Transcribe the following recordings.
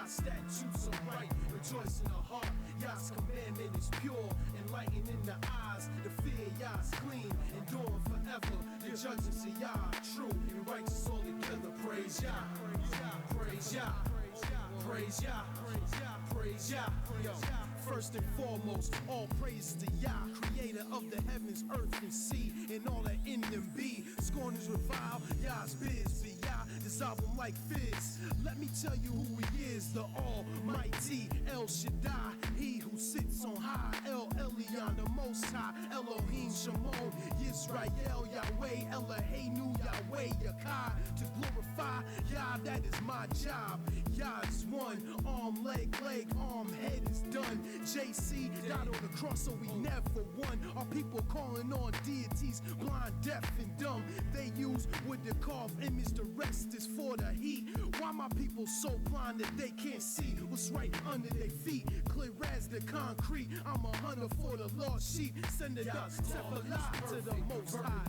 Yah's statutes are right, rejoice in the heart. Yah's commandment is pure, enlightening the eyes. The fear Yah's clean, enduring forever. The judgments of Yah are true and righteous all together. Praise Yah, praise Yah, praise Yah, praise Yah. Yo, first and foremost, all praise to Yah, creator of the heavens, earth, and sea, and all that in them be. Scorn is reviled, Yah's biz, but Yah dissolve them like fizz. Let me tell you who he is, the Almighty El Shaddai, he who sits on high, El Elyon, the Most High, Elohim, Shemon, YIsraEL, Yahweh, Eloheinu, Yahweh, Yakai, to glorify Yah, that is my job. Yah is one, arm, leg, arm, head is done. JC died on the cross, so we never won. Our people calling on deities, blind, deaf, and dumb. They use wood to carve image, the rest is for the heat. Why my people so blind that they can't see what's right under their feet? Clear as the concrete, I'm a hunter for the lost sheep. Send it up, Tefillah to the Most High.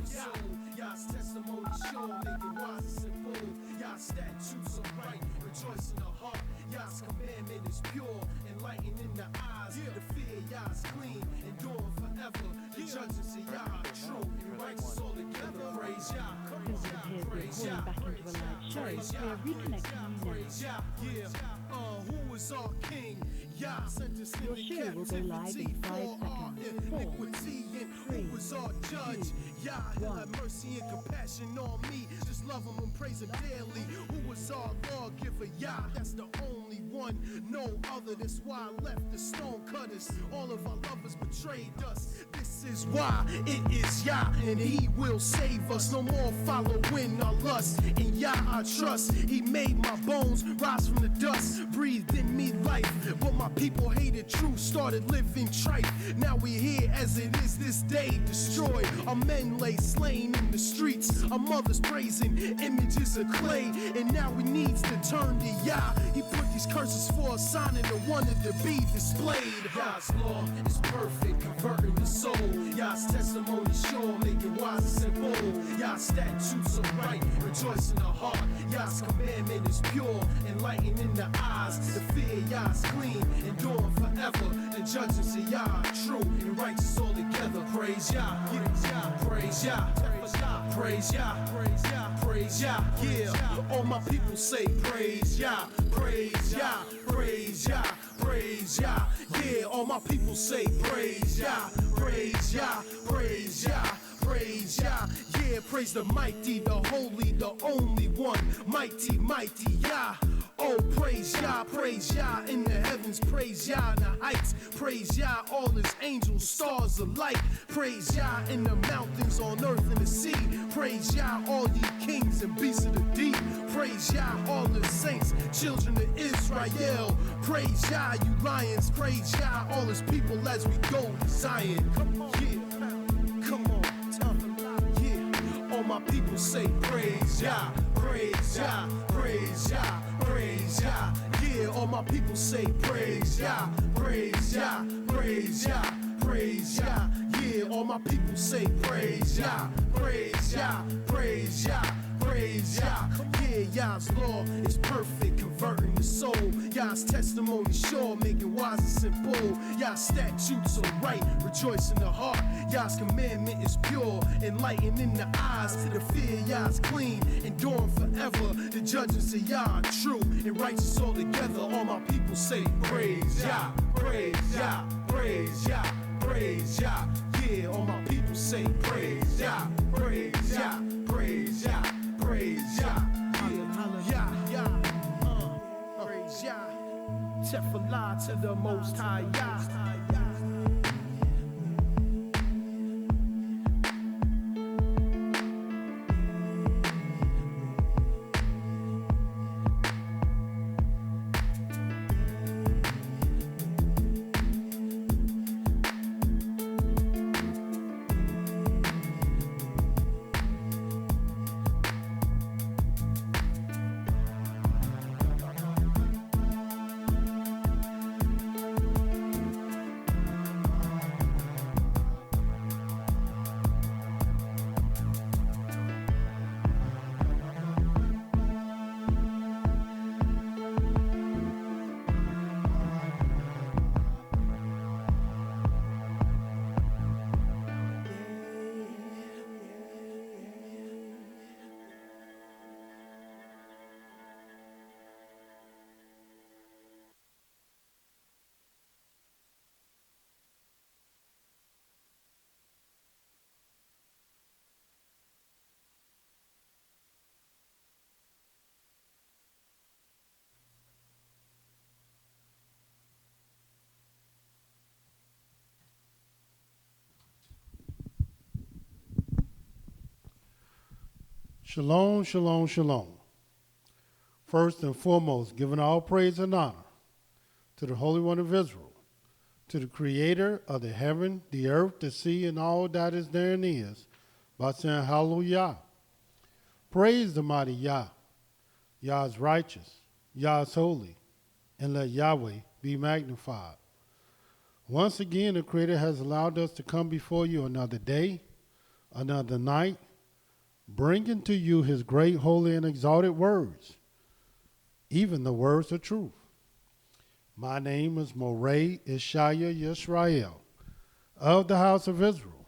Yah's testimony sure, make it wise and simple. Yah's statutes are right, rejoice in the heart. Yah's commandment is pure, enlightening the eyes. The fear Yah's clean, enduring forever. The judgments of Yah are true and righteous all together. Praise Yah, praise Yah, praise Yah, praise Yah. Yeah, who is our King? Yah sent us in the captivity for our iniquity. And who is our judge? Yah, he'll have mercy and compassion on me. Just love him and praise him daily. Who is our lawgiver? Yah, that's the only one, no other. That's why I left the stone cutters. All of our lovers betrayed us. This is why it is Yah, and he will save us. No more following our lust. In Yah I trust. He made my bones rise from the dust, breathed in me life. But my people hated truth, started living trife. Now we're here as it is this day, destroyed. Our men lay slain in the streets. Our mothers praising images of clay. And now we needs to turn to Yah. He put these curses for a sign and the wanted to be displayed. Yah's law is perfect, converting the soul. Yah's testimony sure, make it wise and simple. Yah's statutes are right, rejoice in the heart. Yah's commandment is pure, enlightening the eyes. The fear Yah's clean, enduring forever. The judgments of Yah are true and righteous all together. Praise Yah, praise Yah, praise Yah, praise Yah, praise Yah. Yeah, all my people say praise Yah, praise Yah, praise Yah, praise Yah. Yeah, all my people say praise Yah, praise Yah, praise Yah, praise Yah. Yeah, praise the mighty, the holy, the only one. Mighty, mighty Yah. Oh, praise Yah in the heavens, praise Yah in the heights, praise Yah all his angels, stars of light, praise Yah in the mountains, on earth and the sea, praise Yah all ye kings and beasts of the deep, praise Yah all the saints, children of Israel, praise Yah you lions, praise Yah all his people as we go to Zion. Come on, yeah, come on, yeah, all my people say praise Yah, praise Yah, praise Yah, praise Yah. Yeah, all my people say praise Yah, praise Yah, praise Yah, praise Yah. Yeah, all my people say praise Yah, praise Yah, praise Yah, praise Yah. Yeah, Yah's law is perfect, converting the soul. Yah's testimony sure, making wise and simple. Yah's statutes are right, rejoice in the heart. Yah's commandment is pure, enlightening the eyes. The fear Yah's clean, enduring forever. The judgments of Yah are true and righteous all together. All my people say praise Yah, praise Yah, praise Yah, praise Yah. Yeah, all my people say praise Yah, praise Yah, praise Yah, praise Yah. Yeah, Yah, praise Yah. Tefillah to the Most High Yah. Shalom, shalom, shalom. First and foremost, giving all praise and honor to the Holy One of Israel, to the Creator of the heaven, the earth, the sea, and all that is therein is, by saying hallelujah. Praise the mighty Yah. Yah is righteous, Yah is holy, and let Yahweh be magnified. Once again, the Creator has allowed us to come before you another day, another night, bringing to you his great, holy, and exalted words, even the words of truth. My name is Mowreh IshYAH of the house of Israel,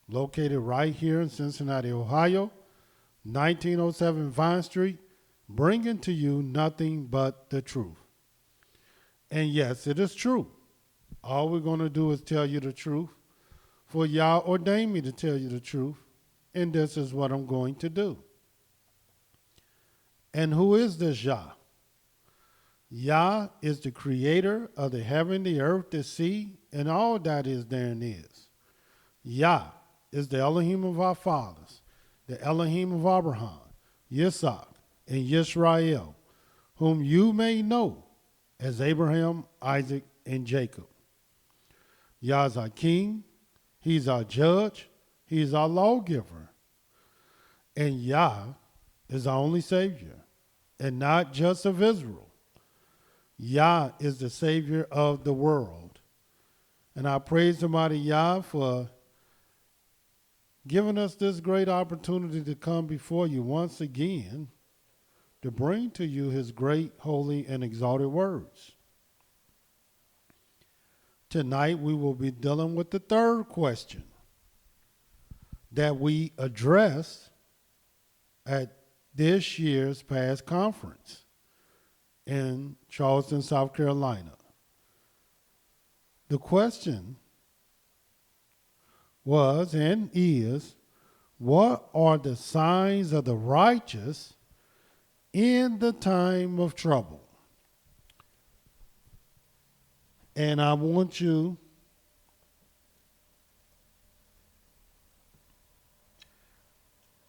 located right here in Cincinnati, Ohio, 1907 Vine Street, bringing to you nothing but the truth. And yes, it is true. All we're going to do is tell you the truth, for Yah ordained me to tell you the truth, and this is what I'm going to do. And who is this Yah? Yah is the creator of the heaven, the earth, the sea, and all that is therein is. Yah is the Elohim of our fathers, the Elohim of Abraham, Yitzhak, and YIsraEL, whom you may know as Abraham, Isaac, and Jacob. Yah is our king, he's our judge, he's our lawgiver. And Yah is our only Savior, and not just of Israel. Yah is the Savior of the world. And I praise the mighty Yah for giving us this great opportunity to come before you once again to bring to you his great, holy, and exalted words. Tonight we will be dealing with the third question that we addressed at this year's past conference in Charleston, South Carolina. The question was and is, what are the signs of the righteous in the time of trouble? And I want you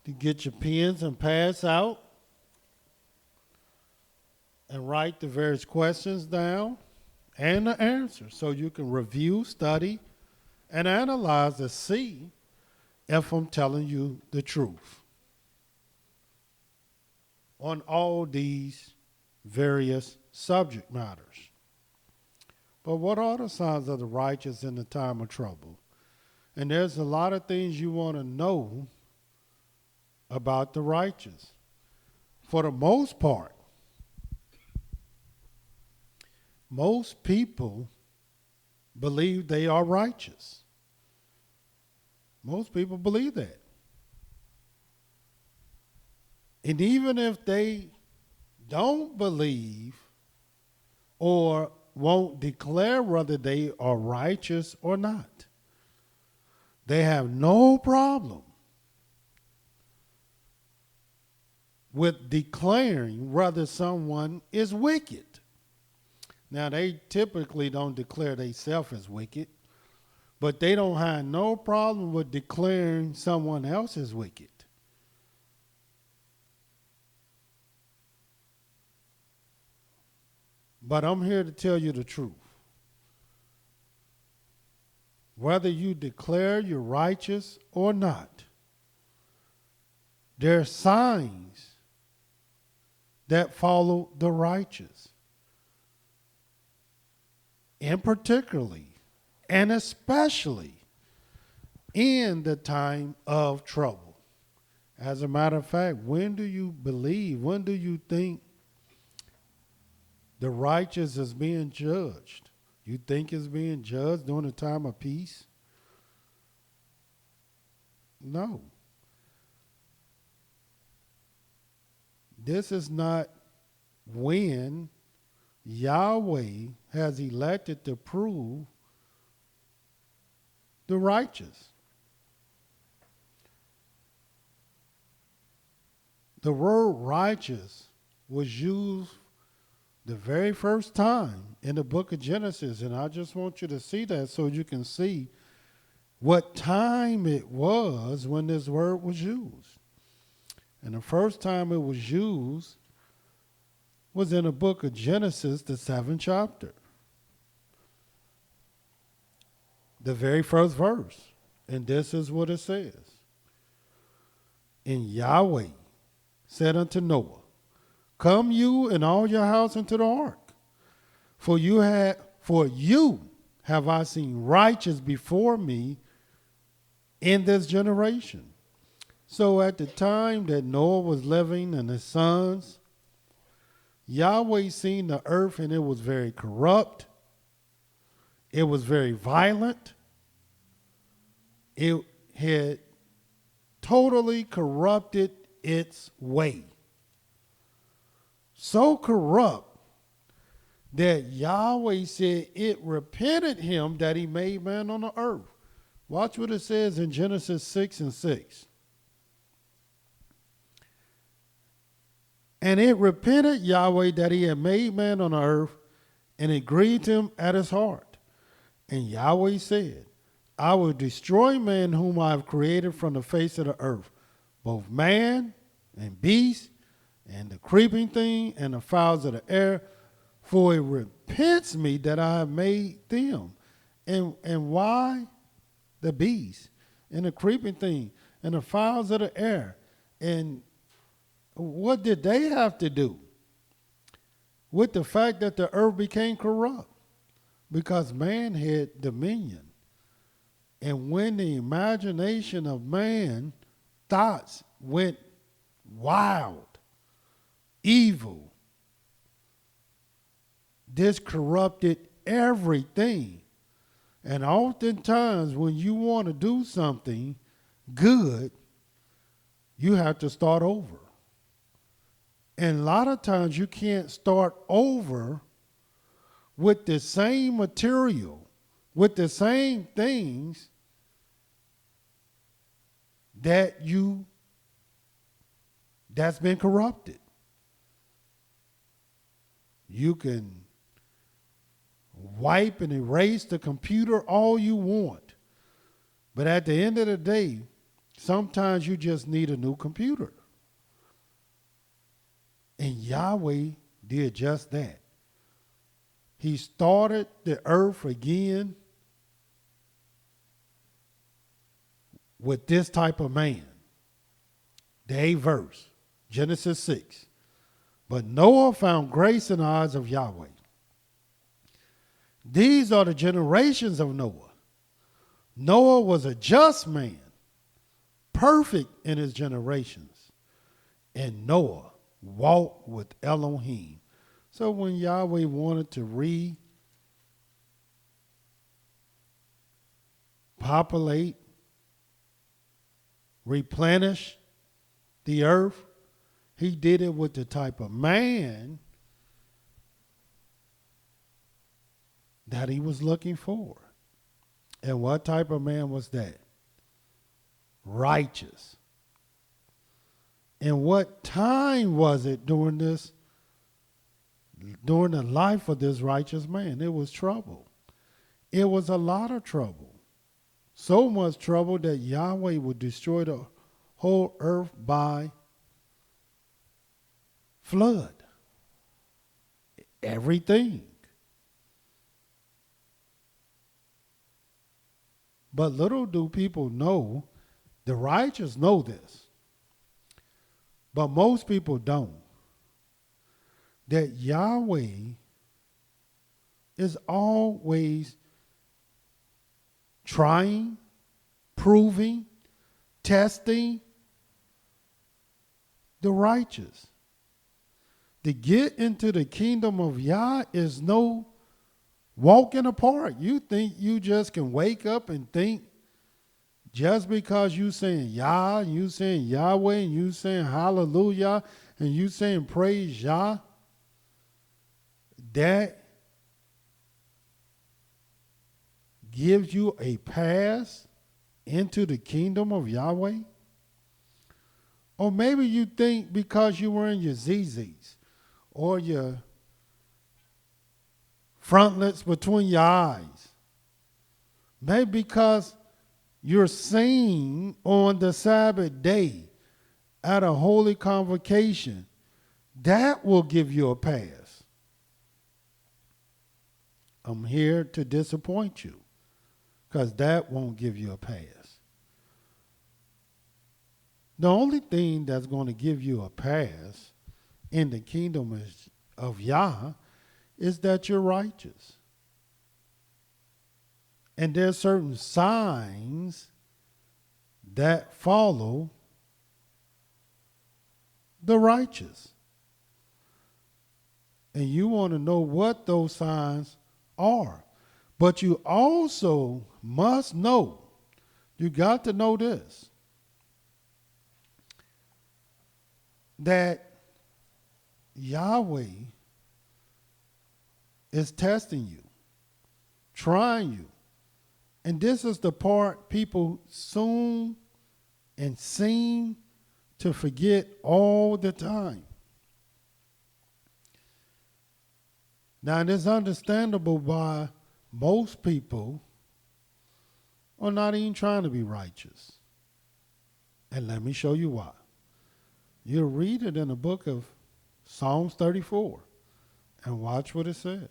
to get your pens and pads out and write the various questions down and the answers so you can review, study, and analyze to see if I'm telling you the truth on all these various subject matters. But what are the signs of the righteous in the time of trouble? And there's a lot of things you want to know about the righteous. For the most part, most people believe they are righteous. Most people believe that. And even if they don't believe or won't declare whether they are righteous or not, they have no problem with declaring whether someone is wicked. Now, they typically don't declare themselves as wicked, but they don't have no problem with declaring someone else as wicked. But I'm here to tell you the truth. Whether you declare you're righteous or not, there are signs that follow the righteous. And particularly and especially in the time of trouble. As a matter of fact, when do you believe, when do you think the righteous is being judged? You think it's being judged during a time of peace? No. This is not when Yahweh has elected to prove the righteous. The word righteous was used the very first time in the book of Genesis, and I just want you to see that so you can see what time it was when this word was used. And the first time it was used was in the book of Genesis, the 7th chapter. The very first verse. And this is what it says. And Yahweh said unto Noah, Come you and all your house into the ark, for you have I seen righteous before me in this generation. So at the time that Noah was living and his sons, Yahweh seen the earth and it was very corrupt. It was very violent. It had totally corrupted its way. So corrupt that Yahweh said it repented him that he made man on the earth. Watch what it says in Genesis 6:6. And it repented Yahweh that he had made man on the earth, and it grieved him at his heart. And Yahweh said, I will destroy man whom I have created from the face of the earth, both man and beast, and the creeping thing, and the fowls of the air, for it repents me that I have made them. And why? The beast, and the creeping thing, and the fowls of the air. And what did they have to do with the fact that the earth became corrupt? Because man had dominion. And when the imagination of man thoughts went wild, evil, this corrupted everything. And oftentimes when you want to do something good, you have to start over. And a lot of times you can't start over with the same material, with the same things that's been corrupted. You can wipe and erase the computer all you want, but at the end of the day, sometimes you just need a new computer. And Yahweh did just that. He started the earth again with this type of man. The 8th verse, Genesis 6. But Noah found grace in the eyes of Yahweh. These are the generations of Noah. Noah was a just man, perfect in his generations. And Noah walked with Elohim. So when Yahweh wanted to repopulate, replenish the earth, he did it with the type of man that he was looking for. And what type of man was that? Righteous. And what time was it during the life of this righteous man? It was trouble. It was a lot of trouble. So much trouble that Yahweh would destroy the whole earth by flood. Everything. But little do people know, the righteous know this, but most people don't, that Yahweh is always trying, proving, testing the righteous. To get into the kingdom of Yah is no walk in the park. You think you just can wake up and think just because you saying Yah, and you saying Yahweh, and you saying hallelujah, and you saying praise Yah, that gives you a pass into the kingdom of Yahweh? Or maybe you think because you were in your ZZs or your frontlets between your eyes, maybe because you're seen on the Sabbath day at a holy convocation, that will give you a pass. I'm here to disappoint you, because that won't give you a pass. The only thing that's going to give you a pass in the kingdom of Yah is that you're righteous. And there's certain signs that follow the righteous. And you want to know what those signs are. But you also must know, you got to know this, that Yahweh is testing you, trying you. And this is the part people soon and seem to forget all the time. Now, it is understandable why most people are not even trying to be righteous. And let me show you why. You'll read it in the book of Psalms 34 and watch what it says.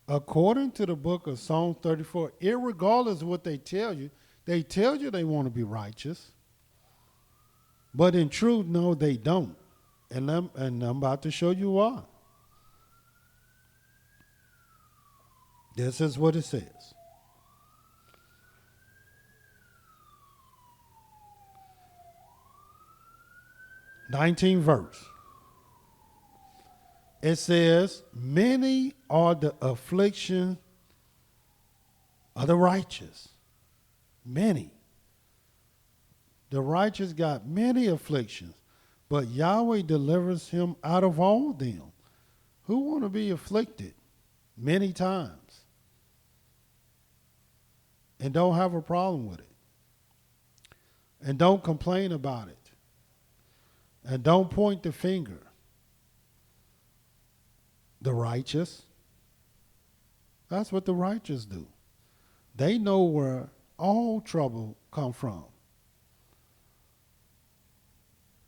According to the book of Psalms 34, irregardless of what they tell you they want to be righteous. But in truth, no, they don't. And I'm about to show you why. This is what it says. Nineteenth verse. It says, many are the afflictions of the righteous. Many. The righteous got many afflictions, but Yahweh delivers him out of all them. Who want to be afflicted many times and don't have a problem with it? And don't complain about it. And don't point the finger. The righteous. That's what the righteous do. They know where all trouble come from.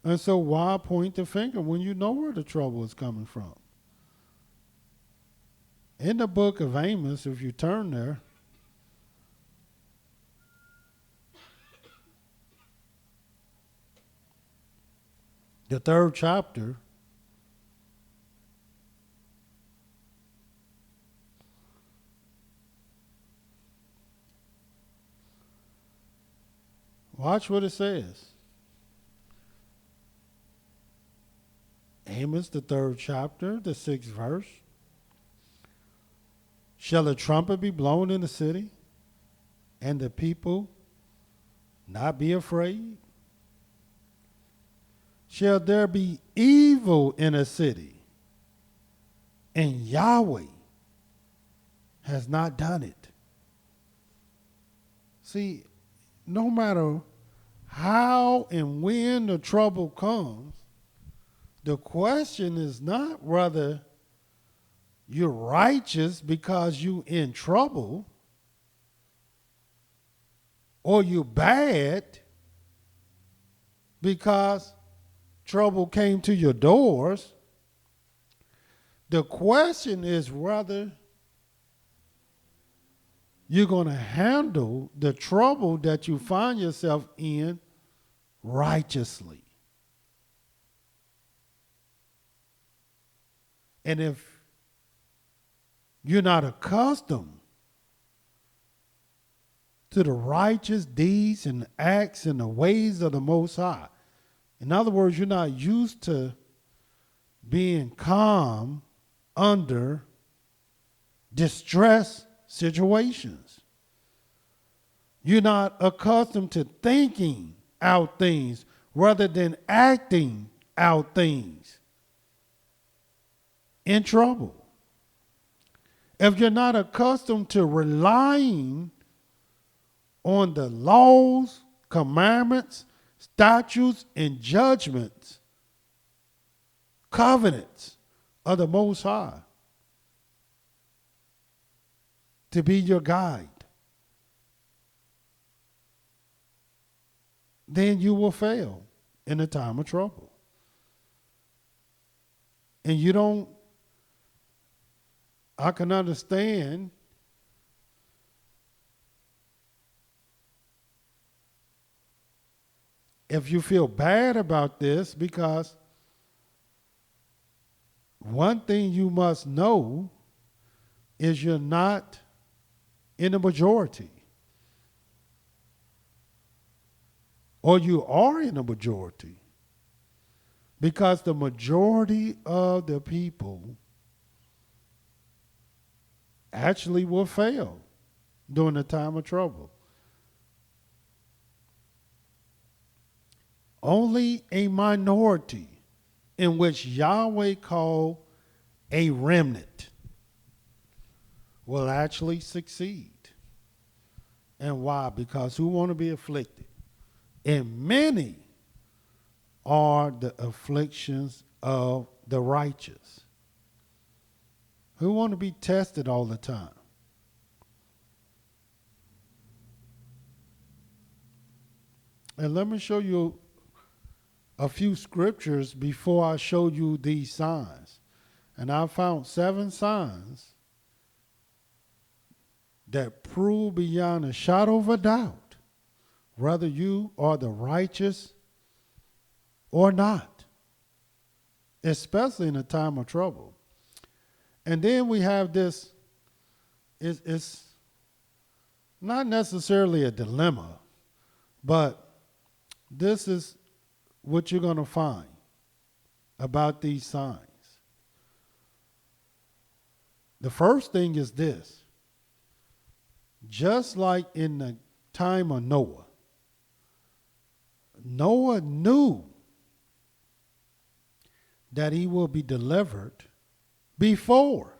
And so why point the finger when you know where the trouble is coming from? In the book of Amos, if you turn there, the 3rd chapter, watch what it says. Amos, the 3rd chapter, the 6th verse. Shall a trumpet be blown in the city, and the people not be afraid? Shall there be evil in a city, and Yahweh has not done it? See, no matter how and when the trouble comes, the question is not whether you're righteous because you're in trouble or you're bad because trouble came to your doors. The question is whether you're going to handle the trouble that you find yourself in righteously. And if you're not accustomed to the righteous deeds and acts and the ways of the Most High, in other words, you're not used to being calm under distress situations. You're not accustomed to thinking out things rather than acting out things. In trouble. If you're not accustomed to relying on the laws, commandments, statutes, and judgments, covenants of the Most High to be your guide, then you will fail in a time of trouble. And you don't, I can understand if you feel bad about this, because one thing you must know is you're not in the majority. Or you are in the majority. Because the majority of the people actually will fail during the time of trouble. Only a minority, in which Yahweh called a remnant, will actually succeed. And why? Because who want to be afflicted? And many are the afflictions of the righteous. Who want to be tested all the time? And let me show you a few scriptures before I show you these signs. And I found 7 signs that prove beyond a shadow of a doubt whether you are the righteous or not, especially in a time of trouble. And then we have this, it's not necessarily a dilemma, but this is what you're going to find about these signs. The first thing is this: just like in the time of Noah, Noah knew that he will be delivered before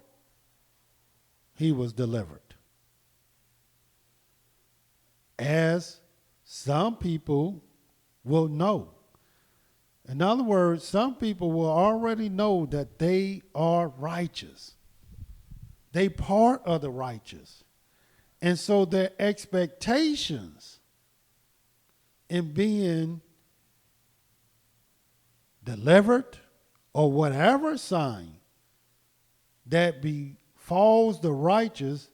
he was delivered. As some people will know. In other words, some people will already know that they are righteous. They part of the righteous. And so their expectations in being delivered or whatever sign that befalls the righteous,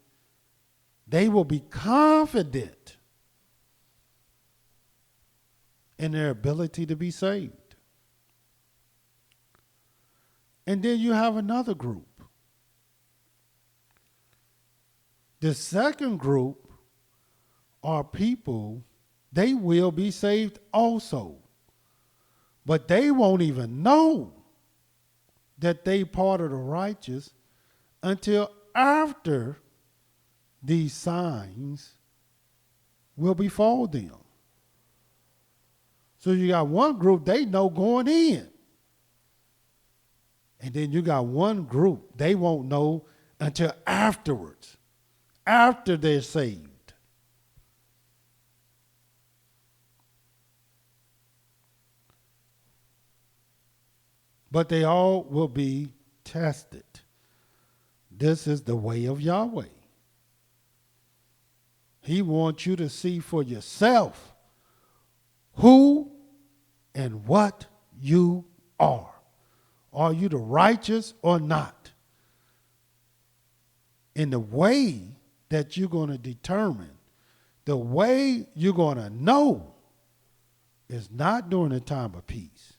they will be confident in their ability to be saved. And then you have another group. The second group are people, they will be saved also, but they won't even know that they part of the righteous until after these signs will befall them. So you got one group, they know going in. And then you got one group, they won't know until afterwards, after they're saved. But they all will be tested. This is the way of Yahweh. He wants you to see for yourself who and what you are. Are you the righteous or not? In the way that you're going to determine, the way you're going to know is not during the time of peace,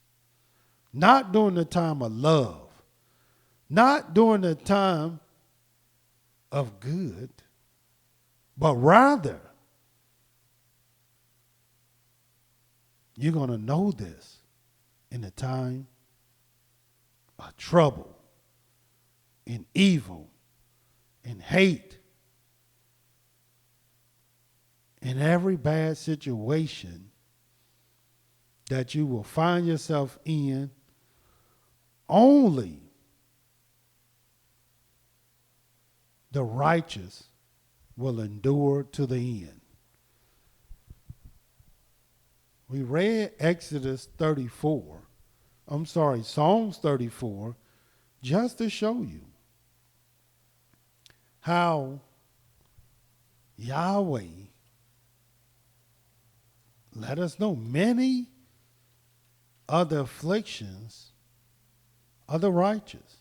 not during the time of love, not during the time of good, but rather you're going to know this in the time of trouble, in evil, in hate, in every bad situation that you will find yourself in. Only the righteous will endure to the end. We read Psalms 34, just to show you how Yahweh let us know many of the afflictions of the righteous.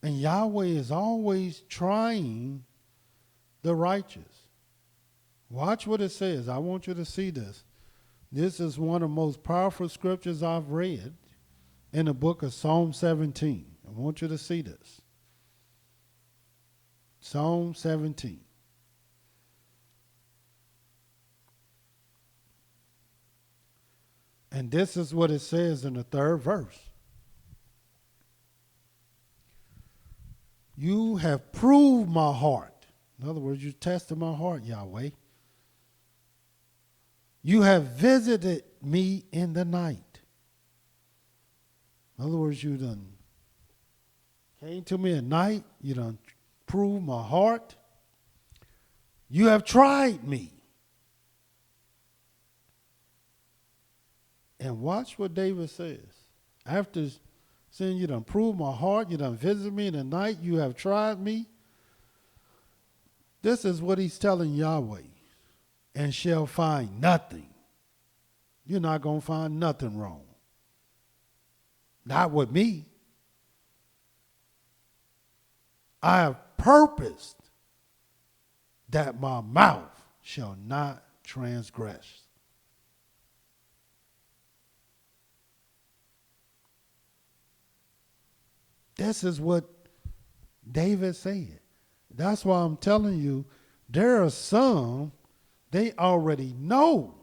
And Yahweh is always trying the righteous. Watch what it says. I want you to see this. This is one of the most powerful scriptures I've read in the book of Psalm 17. I want you to see this. Psalm 17. And this is what it says in the 3rd verse. You have proved my heart. In other words, you tested my heart, Yahweh. You have visited me in the night. In other words, you done came to me at night. You done proved my heart. You have tried me. And watch what David says. After saying you done proved my heart, you done visited me in the night, you have tried me. This is what he's telling Yahweh. And shall find nothing. You're not going to find nothing wrong. Not with me. I have purposed that my mouth shall not transgress. This is what David said. That's why I'm telling you, there are some, they already know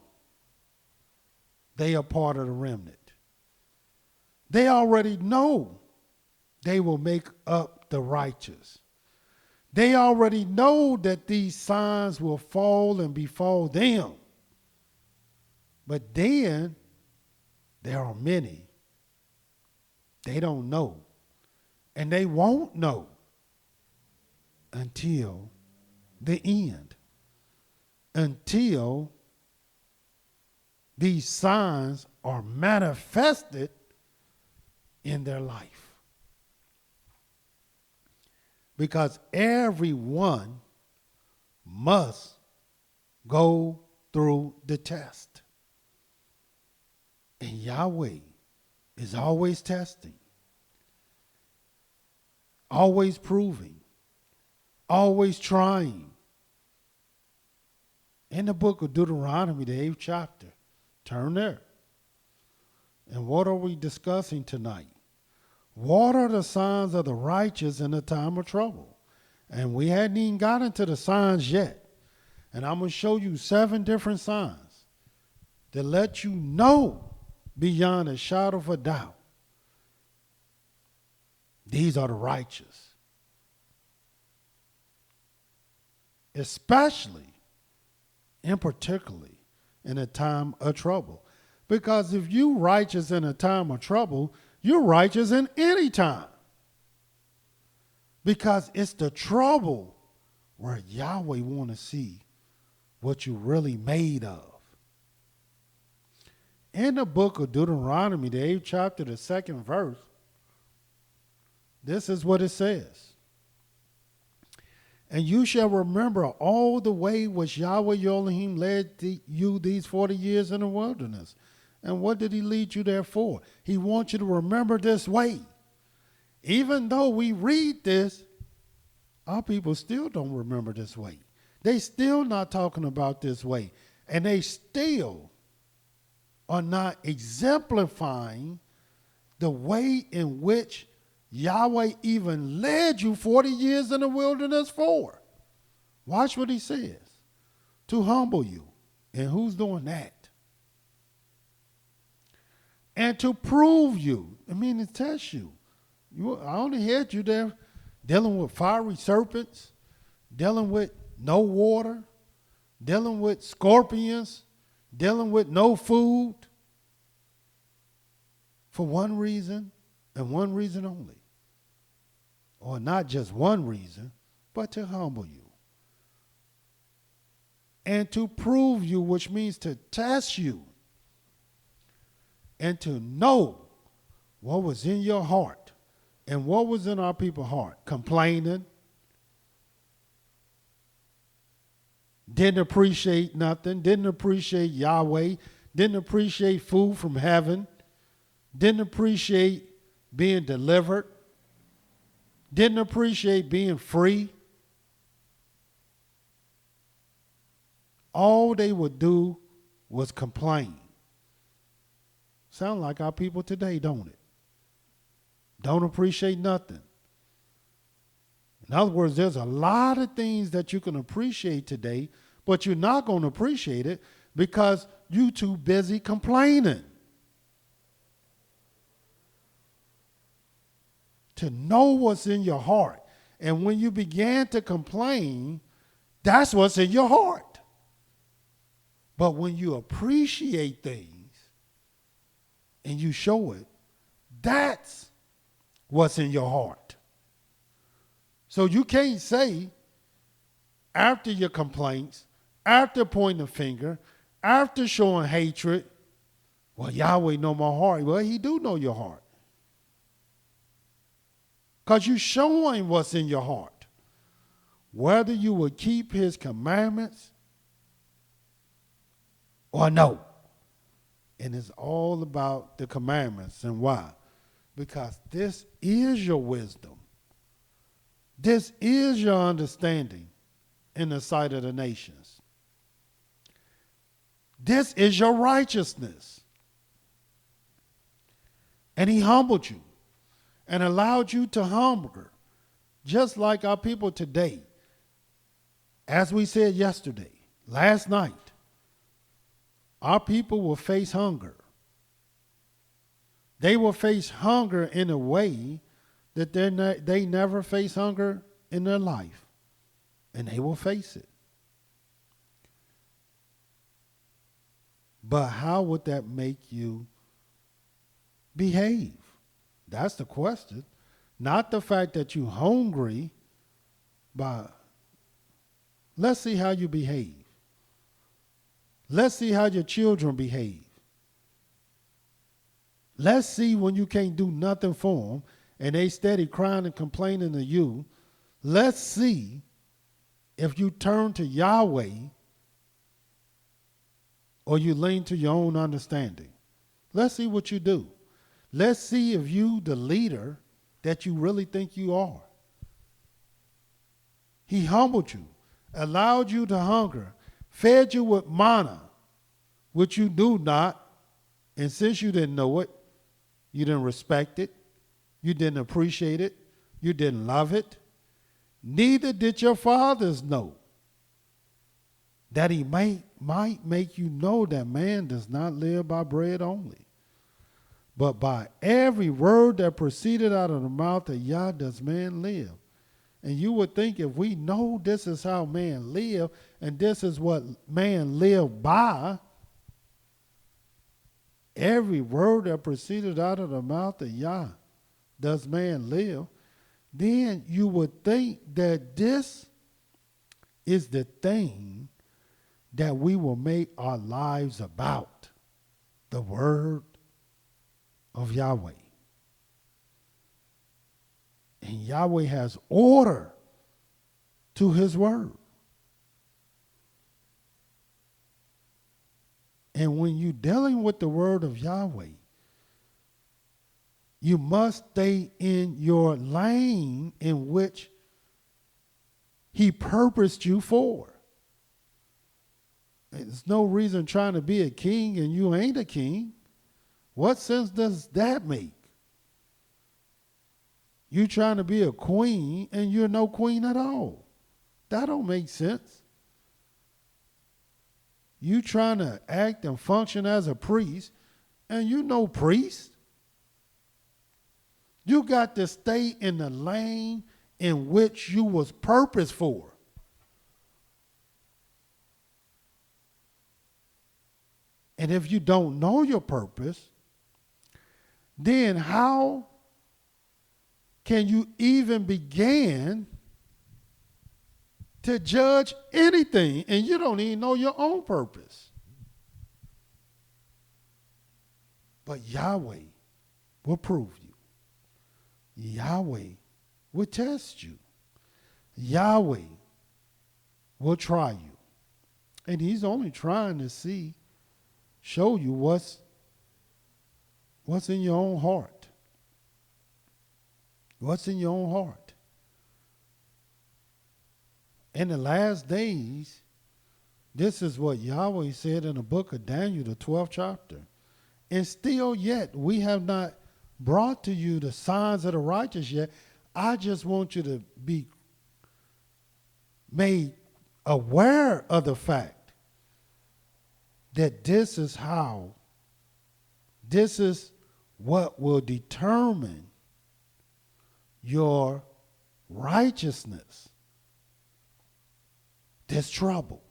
they are part of the remnant. They already know they will make up the righteous. They already know that these signs will fall and befall them. But then there are many, they don't know. And they won't know until the end. Until these signs are manifested in their life. Because everyone must go through the test. And Yahweh is always testing, always proving, always trying. In the book of Deuteronomy, the 8th chapter, turn there. And what are we discussing tonight? What are the signs of the righteous in the time of trouble? And we hadn't even got into the signs yet. And I'm going to show you 7 different signs to let you know beyond a shadow of a doubt. These are the righteous. Especially and particularly in a time of trouble. Because if you righteous in a time of trouble, you're righteous in any time. Because it's the trouble where Yahweh want to see what you really made of. In the book of Deuteronomy, the 8th chapter, the 2nd verse, this is what it says. And you shall remember all the way which Yahweh your Elohim led you these 40 years in the wilderness. And what did he lead you there for? He wants you to remember this way. Even though we read this, our people still don't remember this way. They still not talking about this way. And they still are not exemplifying the way in which Yahweh even led you 40 years in the wilderness for. Watch what he says. To humble you. And who's doing that? And to prove you. I mean, to test you. I only had you there dealing with fiery serpents, dealing with no water, dealing with scorpions, dealing with no food. For one reason and one reason only. Or not just one reason, but to humble you. And to prove you, which means to test you. And to know what was in your heart. And what was in our people's heart? Complaining. Didn't appreciate nothing. Didn't appreciate Yahweh. Didn't appreciate food from heaven. Didn't appreciate being delivered. Didn't appreciate being free. All they would do was complain. Sound like our people today, don't it? Don't appreciate nothing. In other words, there's a lot of things that you can appreciate today, but you're not going to appreciate it because you're too busy complaining. To know what's in your heart. And when you began to complain, that's what's in your heart. But when you appreciate things and you show it, that's what's in your heart. So you can't say after your complaints, after pointing the finger, after showing hatred, well, Yahweh know my heart. Well, he do know your heart. Because you're showing what's in your heart. Whether you will keep his commandments or no. And it's all about the commandments. And why? Because this is your wisdom. This is your understanding in the sight of the nations. This is your righteousness. And he humbled you and allowed you to hunger, just like our people today. As we said yesterday, last night, our people will face hunger. They will face hunger in a way that they never face hunger in their life, and they will face it. But how would that make you behave? That's the question. Not the fact that you're hungry, but let's see how you behave. Let's see how your children behave. Let's see when you can't do nothing for them and they steady crying and complaining to you. Let's see if you turn to Yahweh or you lean to your own understanding. Let's see what you do. Let's see if you, the leader that you really think you are. He humbled you, allowed you to hunger, fed you with manna, which you knew not, and since you didn't know it, you didn't respect it, you didn't appreciate it, you didn't love it. Neither did your fathers know that he might make you know that man does not live by bread only, but by every word that proceeded out of the mouth of Yah does man live. And you would think if we know this is how man live, and this is what man live by, every word that proceeded out of the mouth of Yah does man live, then you would think that this is the thing that we will make our lives about, the word of Yahweh. And Yahweh has order to his word. And when you're dealing with the word of Yahweh, you must stay in your lane in which he purposed you for. There's no reason trying to be a king and you ain't a king. What sense does that make? You trying to be a queen and you're no queen at all. That don't make sense. You trying to act and function as a priest and you no priest. You got to stay in the lane in which you was purposed for. And if you don't know your purpose, then how can you even begin to judge anything? And you don't even know your own purpose. But Yahweh will prove you. Yahweh will test you. Yahweh will try you. And he's only trying to show you what's in your own heart. What's in your own heart. In the last days, this is what Yahweh said in the book of Daniel, the 12th chapter. And still yet, we have not brought to you the signs of the righteous yet. I just want you to be made aware of the fact that this is what will determine your righteousness. This trouble.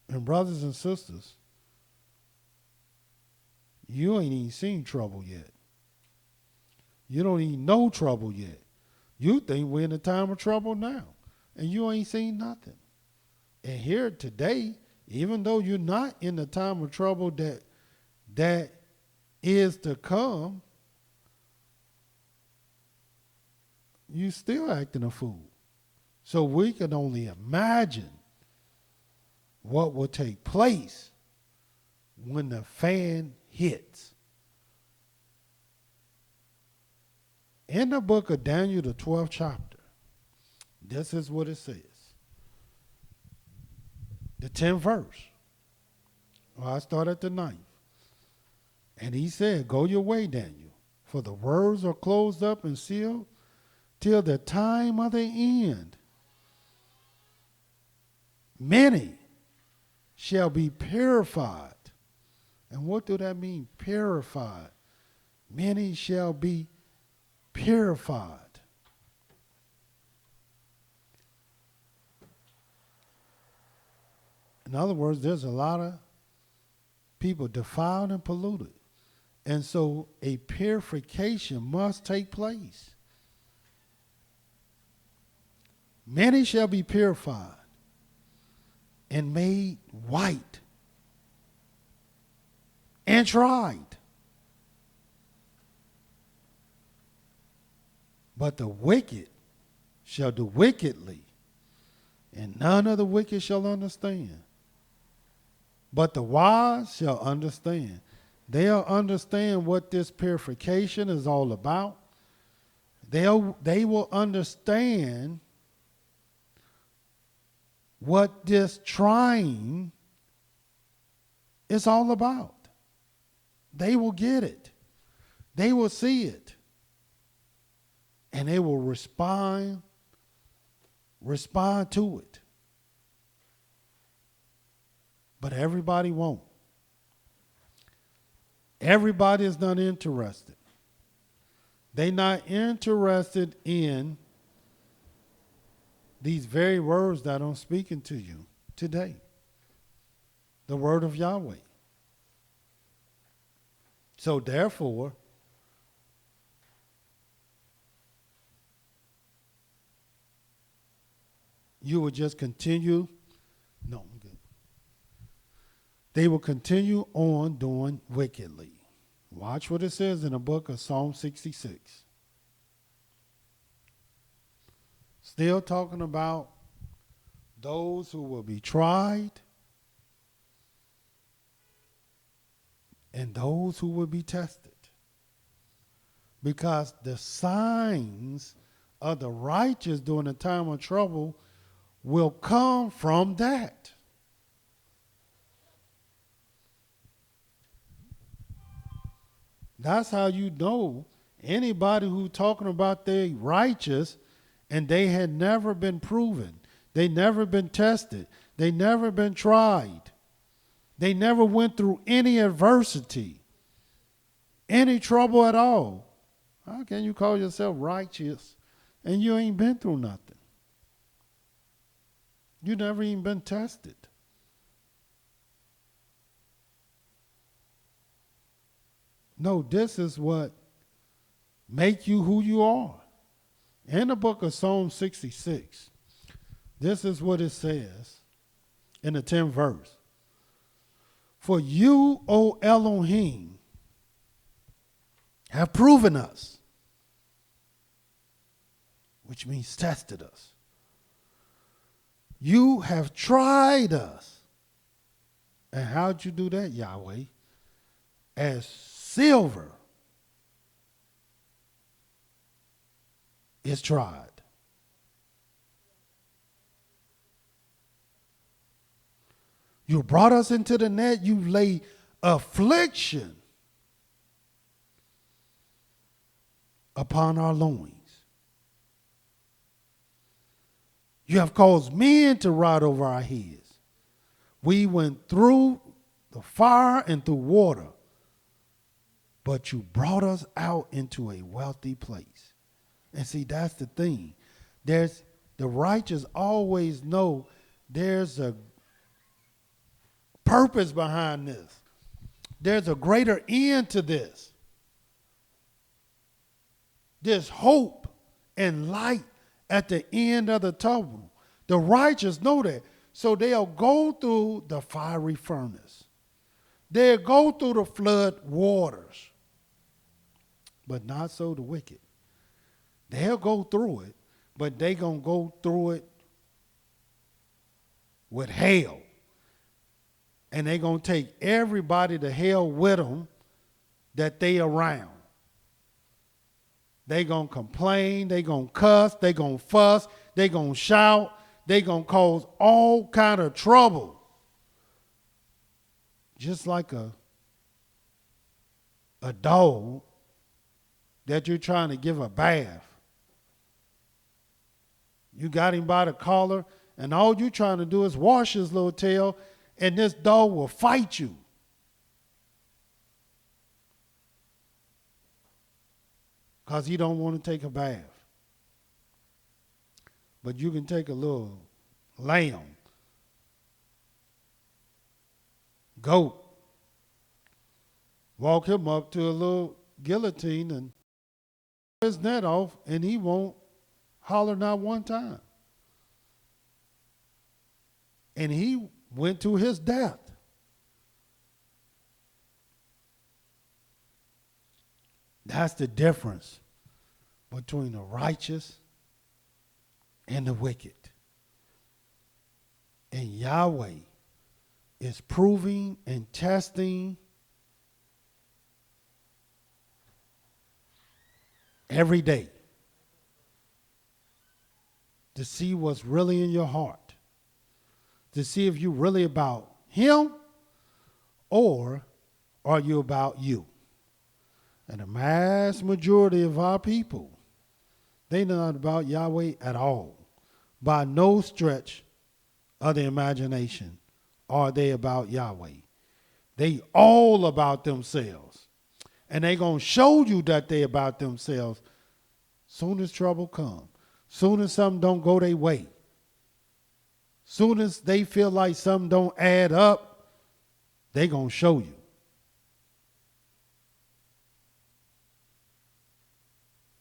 And brothers and sisters, you ain't even seen trouble yet. You don't even know trouble yet. You think we're in a time of trouble now, and you ain't seen nothing. And here today, even though you're not in the time of trouble that is to come, you still acting a fool. So we can only imagine what will take place when the fan hits. In the book of Daniel, the 12th chapter, this is what it says. The 10th verse. Well, I start at the 9th. And he said, go your way, Daniel, for the words are closed up and sealed till the time of the end. Many shall be purified. And what do that mean, purified? Many shall be purified. In other words, there's a lot of people defiled and polluted. And so a purification must take place. Many shall be purified and made white and tried. But the wicked shall do wickedly, and none of the wicked shall understand. But the wise shall understand. They'll understand what this purification is all about. They will understand what this trying is all about. They will get it. They will see it. And they will respond to it. But everybody won't. Everybody is not interested. They're not interested in these very words that I'm speaking to you today. The word of Yahweh. So therefore, you will just continue. No, I'm good. They will continue on doing wickedly. Watch what it says in the book of Psalm 66. Still talking about those who will be tried and those who will be tested. Because the signs of the righteous during the time of trouble will come from that. That's how you know anybody who's talking about they righteous and they had never been proven. They never been tested. They never been tried. They never went through any adversity, any trouble at all. How can you call yourself righteous and you ain't been through nothing? You never even been tested. No, this is what make you who you are. In the book of Psalm 66, this is what it says in the 10th verse. For you, O Elohim, have proven us, which means tested us. You have tried us. And how'd you do that, Yahweh? As silver is tried. You brought us into the net. You laid affliction upon our loins. You have caused men to ride over our heads. We went through the fire and through water, but you brought us out into a wealthy place. And see, that's the thing. The righteous always know there's a purpose behind this. There's a greater end to this. There's hope and light at the end of the tunnel. The righteous know that. So they'll go through the fiery furnace. They'll go through the flood waters. But not so the wicked. They'll go through it, but they're going to go through it with hell. And they're going to take everybody to hell with them that they around. They're going to complain, they're going to cuss, they're going to fuss, they're going to shout, they're going to cause all kind of trouble. Just like a dog that you're trying to give a bath. You got him by the collar, and all you're trying to do is wash his little tail, and this dog will fight you. Because he don't want to take a bath. But you can take a little lamb, goat, walk him up to a little guillotine and his net off, and he won't holler not one time. And he went to his death. That's the difference between the righteous and the wicked. And Yahweh is proving and testing every day to see what's really in your heart, to see if you're really about him or are you about you. And the vast majority of our people, they're not about Yahweh at all. By no stretch of the imagination are they about Yahweh. They all about themselves. And they going to show you that they about themselves soon as trouble comes. Soon as something don't go their way. Soon as they feel like something don't add up, they going to show you.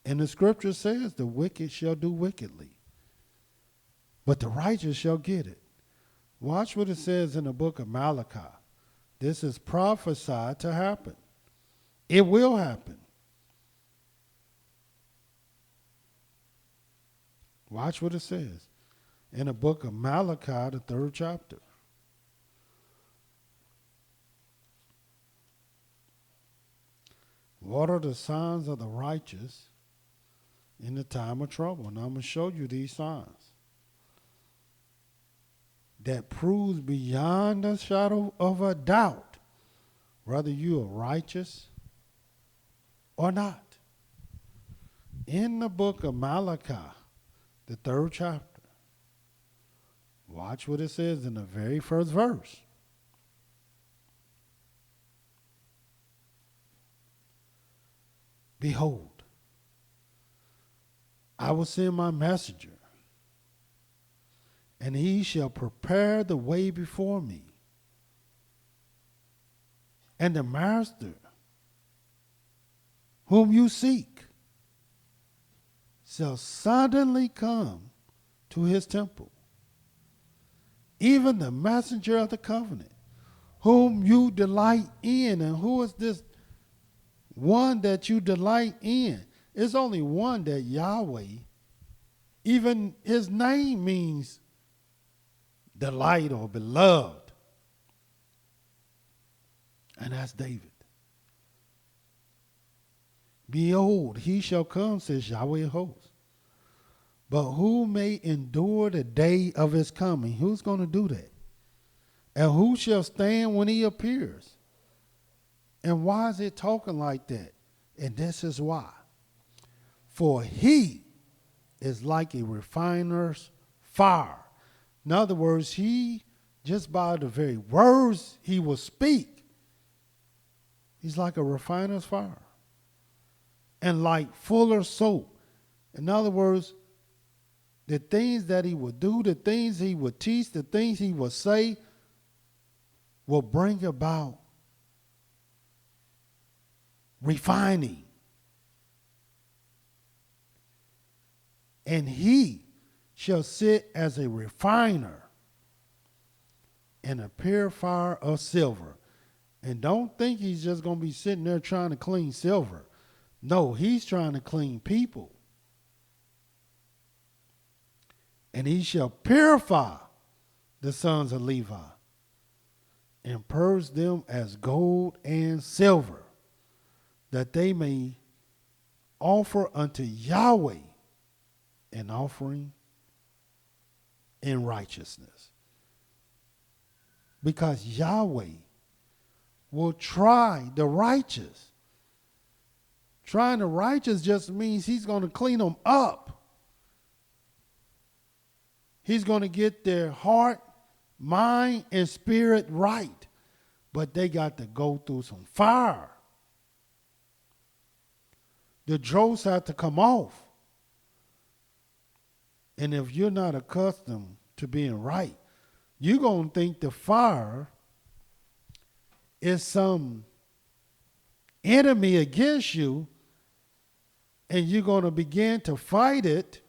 And the scripture says the wicked shall do wickedly, but the righteous shall get it. Watch what it says in the book of Malachi. This is prophesied to happen. It will happen. Watch what it says in the book of Malachi, the 3rd chapter. What are the signs of the righteous in the time of trouble? And I'm going to show you these signs that proves beyond a shadow of a doubt whether you are righteous or not. In the book of Malachi, the 3rd chapter, watch what it says in the very first verse. Behold, I will send my messenger, and he shall prepare the way before me. And the master whom you seek shall suddenly come to his temple. Even the messenger of the covenant, whom you delight in. And who is this one that you delight in. It's only one that Yahweh, even his name means delight or beloved. And that's David. Behold, he shall come, says Yahweh of hosts. But who may endure the day of his coming? Who's going to do that? And who shall stand when he appears? And why is it talking like that? And this is why. For he is like a refiner's fire. In other words, he, just by the very words he will speak, he's like a refiner's fire. And like fuller's soap. In other words, the things that he would do, the things he would teach, the things he would say will bring about refining. And he shall sit as a refiner and a purifier of silver. And don't think he's just going to be sitting there trying to clean silver. No, he's trying to clean people. And he shall purify the sons of Levi and purge them as gold and silver, that they may offer unto Yahweh an offering in righteousness. Because Yahweh will try the righteous. Trying the righteous just means he's going to clean them up. He's going to get their heart, mind, and spirit right. But they got to go through some fire. The dross have to come off. And if you're not accustomed to being right, you're going to think the fire is some enemy against you, and you're going to begin to fight it,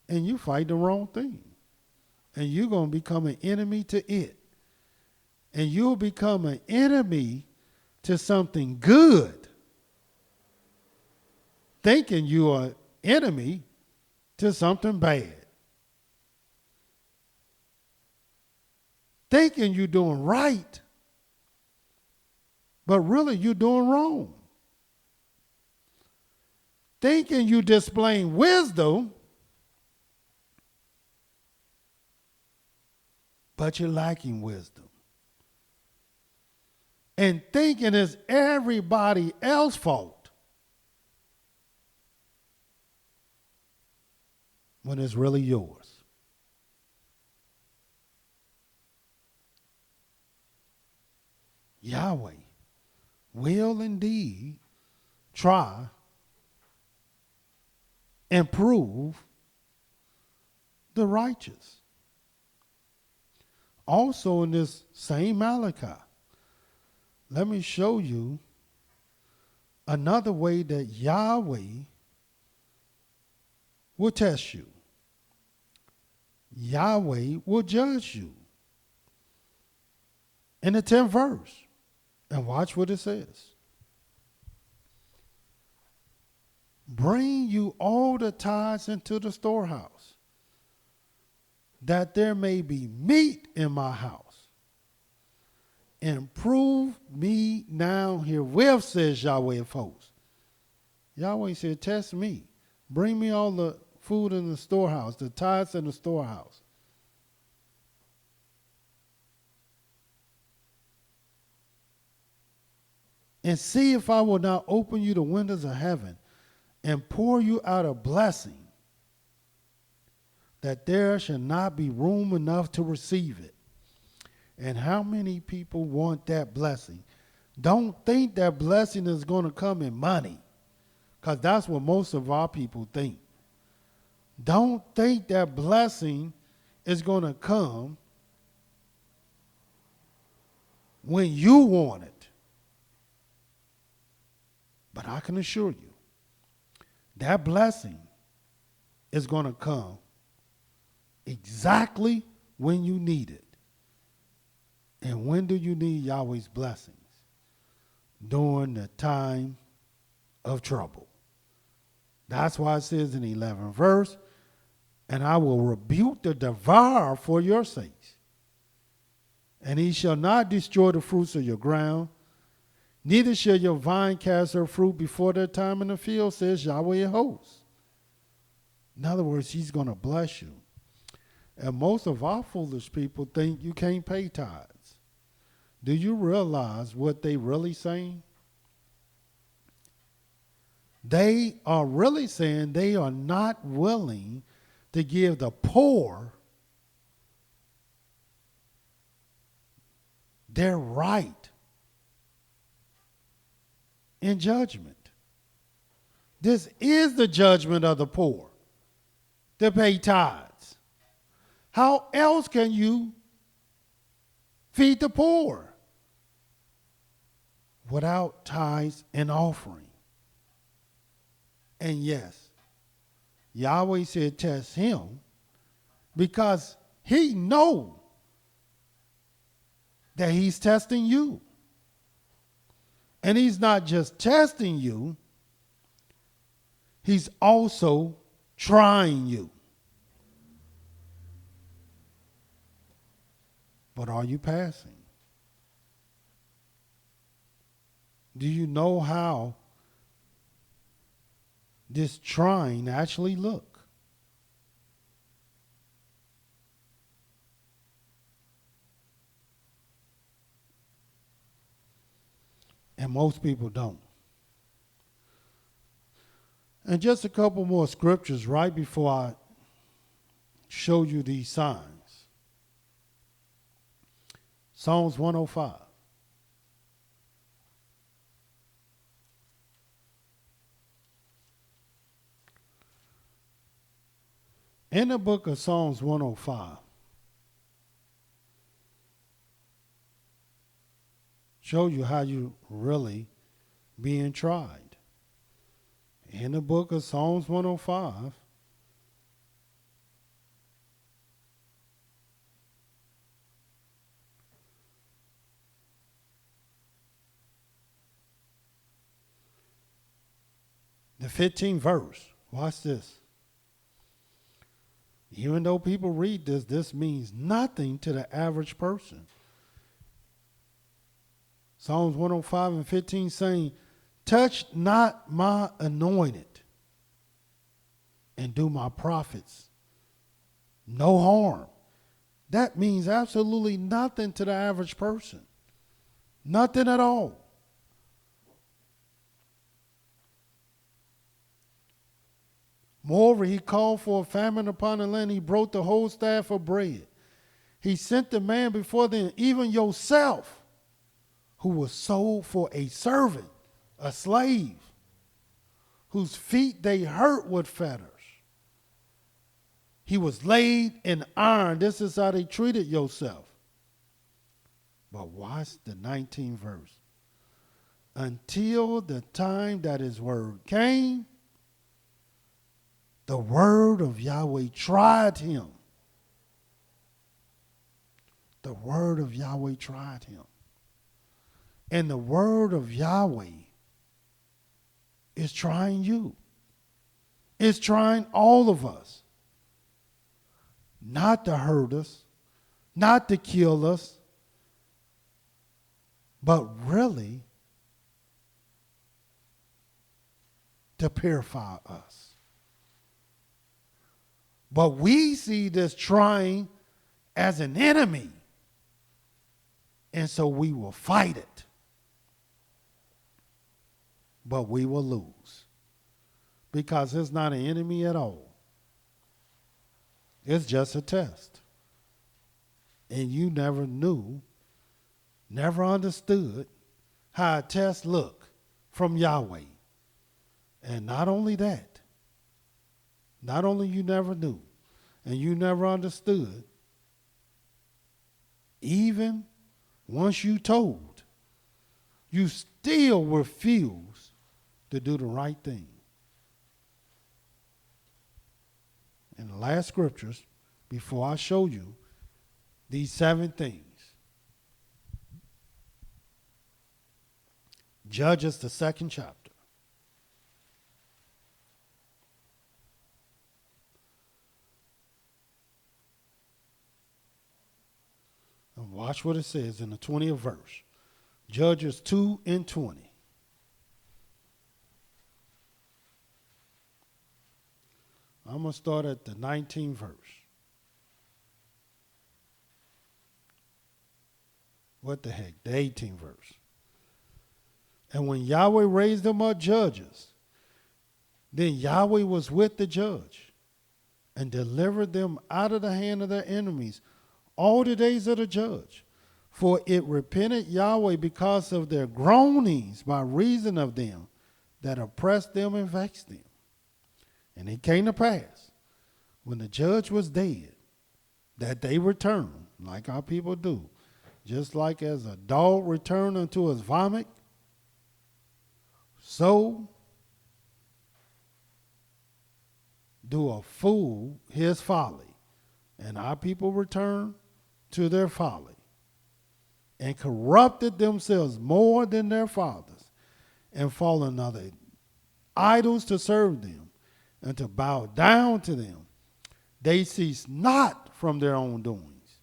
and you fight the wrong thing. And you're going to become an enemy to it. And you'll become an enemy to something good, thinking you are an enemy to something bad. Thinking you're doing right, but really you're doing wrong. Thinking you're displaying wisdom, but you're lacking wisdom. And thinking it's everybody else's fault when it's really yours. Yahweh will indeed try and prove the righteous. Also in this same Malachi, let me show you another way that Yahweh will test you. Yahweh will judge you. In the 10th verse. And watch what it says. Bring you all the tithes into the storehouse, that there may be meat in my house. And prove me now herewith, says Yahweh of hosts. Yahweh said, test me. Bring me all the food in the storehouse, the tithes in the storehouse. And see if I will not open you the windows of heaven and pour you out a blessing, that there shall not be room enough to receive it. And how many people want that blessing? Don't think that blessing is going to come in money, because that's what most of our people think. Don't think that blessing is going to come when you want it. But I can assure you, that blessing is going to come exactly when you need it. And when do you need Yahweh's blessings? during the time of trouble. That's why it says in the 11th verse, and I will rebuke the devourer for your sakes. And he shall not destroy the fruits of your ground, neither shall your vine cast her fruit before their time in the field, says Yahweh of hosts. In other words, he's going to bless you. And most of our foolish people think you can't pay tithes. Do you realize what they really saying? They are really saying they are not willing to give the poor their right in judgment. This is the judgment of the poor, to pay tithes. How else can you feed the poor without tithes and offering? And yes, Yahweh said test him because he knows that he's testing you. And he's not just testing you, he's also trying you. But are you passing? Do you know how this trying actually look? And most people don't. And just a couple more scriptures right before I show you these signs. Psalms 105. In the book of Psalms 105, show you how you really being tried. In the book of Psalms 105, the 15th verse, watch this. Even though people read this, this means nothing to the average person. Psalms 105 and 15 saying, touch not my anointed and do my prophets no harm. That means absolutely nothing to the average person. Nothing at all. Moreover, he called for a famine upon the land. He broke the whole staff of bread. He sent the man before them, even yourself, who was sold for a servant, a slave, whose feet they hurt with fetters. He was laid in iron. This is how they treated yourself. But watch the 19th verse. Until the time that his word came, the word of Yahweh tried him. The word of Yahweh tried him. And the word of Yahweh is trying you. It's trying all of us. Not to hurt us, not to kill us, but really to purify us. But we see this trying as an enemy, and so we will fight it. But we will lose because it's not an enemy at all. It's just a test. And you never knew, never understood how a test looked from Yahweh. And not only that, not only you never knew and you never understood, even once you told, you still refuse to do the right thing. In the last scriptures, before I show you these 7 things, Judges, the 2nd chapter. And watch what it says in the 20th verse. Judges 2:20. I'm going to start at the 19th verse. What the heck? The 18th verse. And when Yahweh raised them up judges, then Yahweh was with the judge and delivered them out of the hand of their enemies all the days of the judge. For it repented Yahweh because of their groanings by reason of them that oppressed them and vexed them. And it came to pass, when the judge was dead, that they returned, like our people do, just like as a dog returned unto his vomit, so do a fool his folly. And our people return to their folly, and corrupted themselves more than their fathers, and fallen other idols to serve them, and to bow down to them. They cease not from their own doings,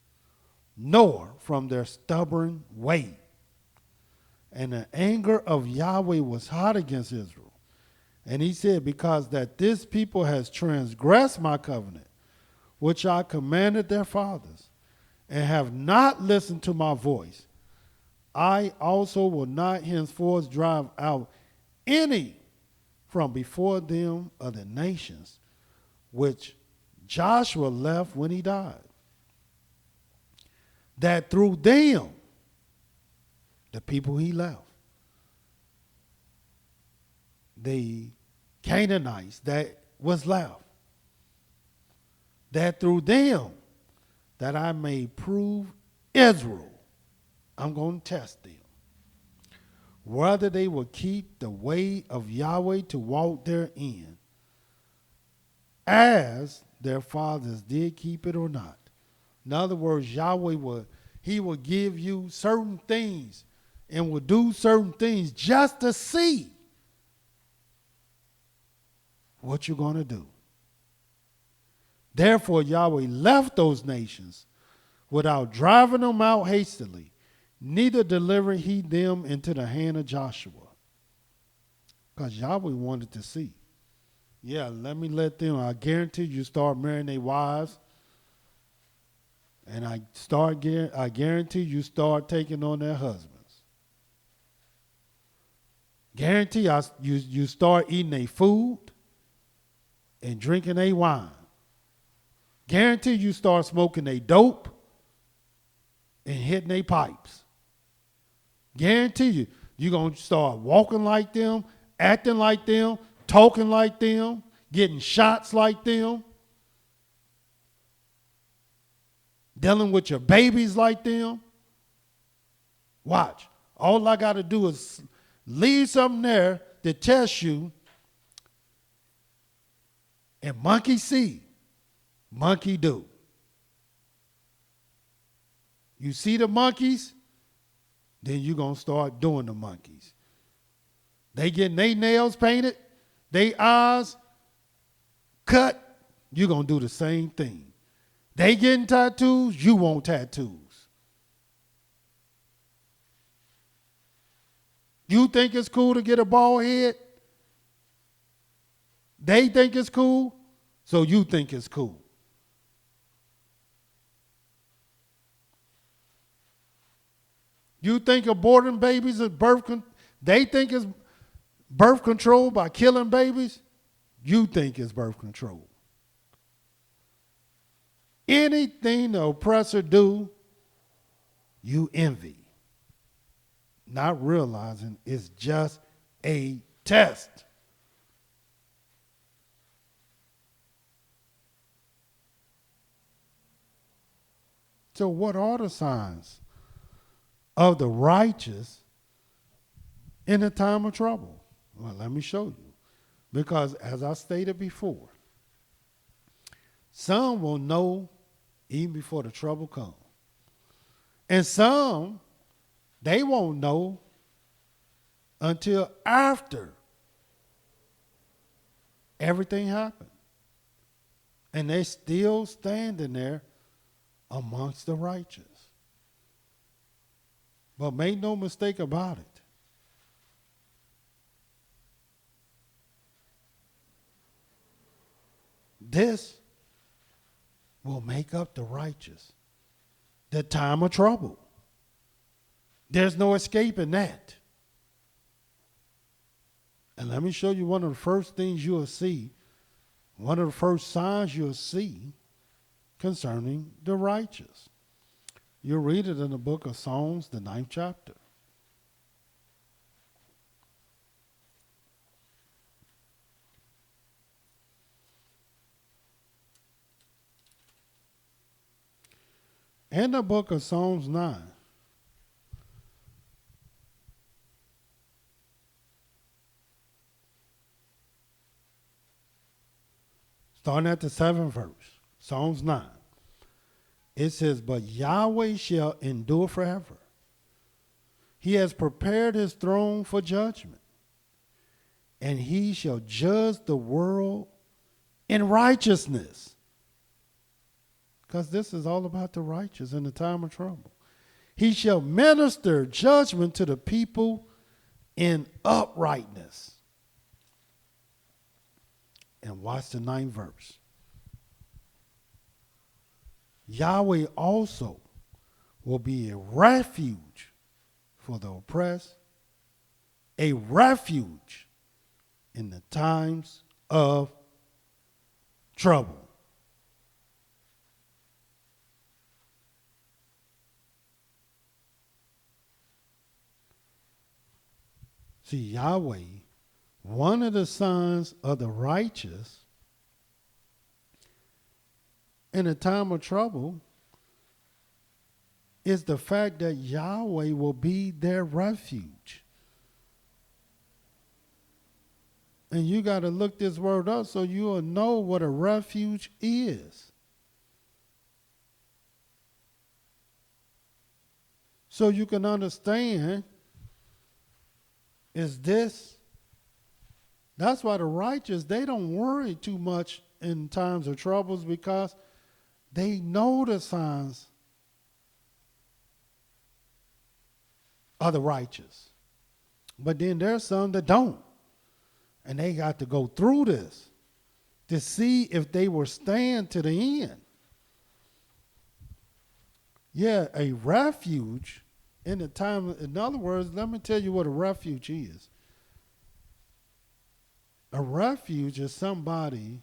nor from their stubborn way. And the anger of Yahweh was hot against Israel. And he said, because that this people has transgressed my covenant, which I commanded their fathers, and have not listened to my voice, I also will not henceforth drive out any from before them of the nations which Joshua left when he died, that through them, the people he left, the Canaanites that was left, that through them that I may prove Israel. I'm going to test them, whether they will keep the way of Yahweh to walk therein, as their fathers did keep it or not. In other words, Yahweh will give you certain things and will do certain things just to see what you're going to do. Therefore, Yahweh left those nations without driving them out hastily, neither delivered he them into the hand of Joshua. Because Yahweh wanted to see. Yeah, let them. I guarantee you start marrying their wives. And I guarantee you start taking on their husbands. Guarantee you start eating their food and drinking their wine. Guarantee you start smoking their dope and hitting their pipes. Guarantee you're going to start walking like them, acting like them, talking like them, getting shots like them, dealing with your babies like them. Watch. All I got to do is leave something there to test you, and monkey see, monkey do. You see the monkeys, then you're going to start doing the monkeys. They getting their nails painted, their eyes cut, you're going to do the same thing. They getting tattoos, you want tattoos. You think it's cool to get a bald head? They think it's cool, so you think it's cool. You think aborting babies is they think it's birth control by killing babies? You think it's birth control. Anything the oppressor do, you envy. Not realizing it's just a test. So what are the signs of the righteous in a time of trouble? Well, let me show you. Because as I stated before, some will know even before the trouble comes. And some, they won't know until after everything happened. And they still standing there amongst the righteous. But make no mistake about it. This will make up the righteous. The time of trouble. There's no escaping that. And let me show you one of the first things you'll see, one of the first signs you'll see concerning the righteous. You'll read it in the book of Psalms, the 9th chapter. In the book of Psalms 9, starting at the 7th verse, Psalms 9, it says, "But Yahweh shall endure forever. He has prepared his throne for judgment, and he shall judge the world in righteousness." Because this is all about the righteous in the time of trouble. "He shall minister judgment to the people in uprightness." And watch the 9th verse. "Yahweh also will be a refuge for the oppressed, a refuge in the times of trouble." See, Yahweh, one of the signs of the righteous in a time of trouble is the fact that Yahweh will be their refuge. And you got to look this word up so you'll know what a refuge is. So you can understand, is this, that's why the righteous, they don't worry too much in times of troubles, because they know the signs of the righteous. But then there's some that don't. And they got to go through this to see if they will stand to the end. Yeah, a refuge in the time, in other words, let me tell you what a refuge is. A refuge is somebody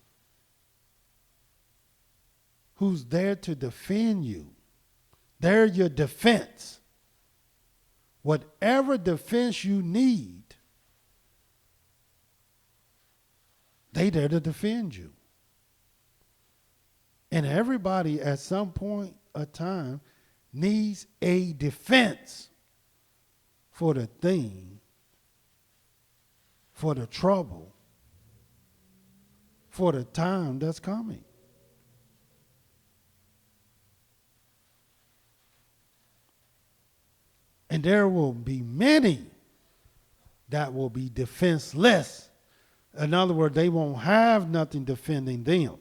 who's there to defend you. They're your defense. Whatever defense you need, they there to defend you. And everybody at some point of time needs a defense for the thing, for the trouble, for the time that's coming. And there will be many that will be defenseless. In other words, they won't have nothing defending them.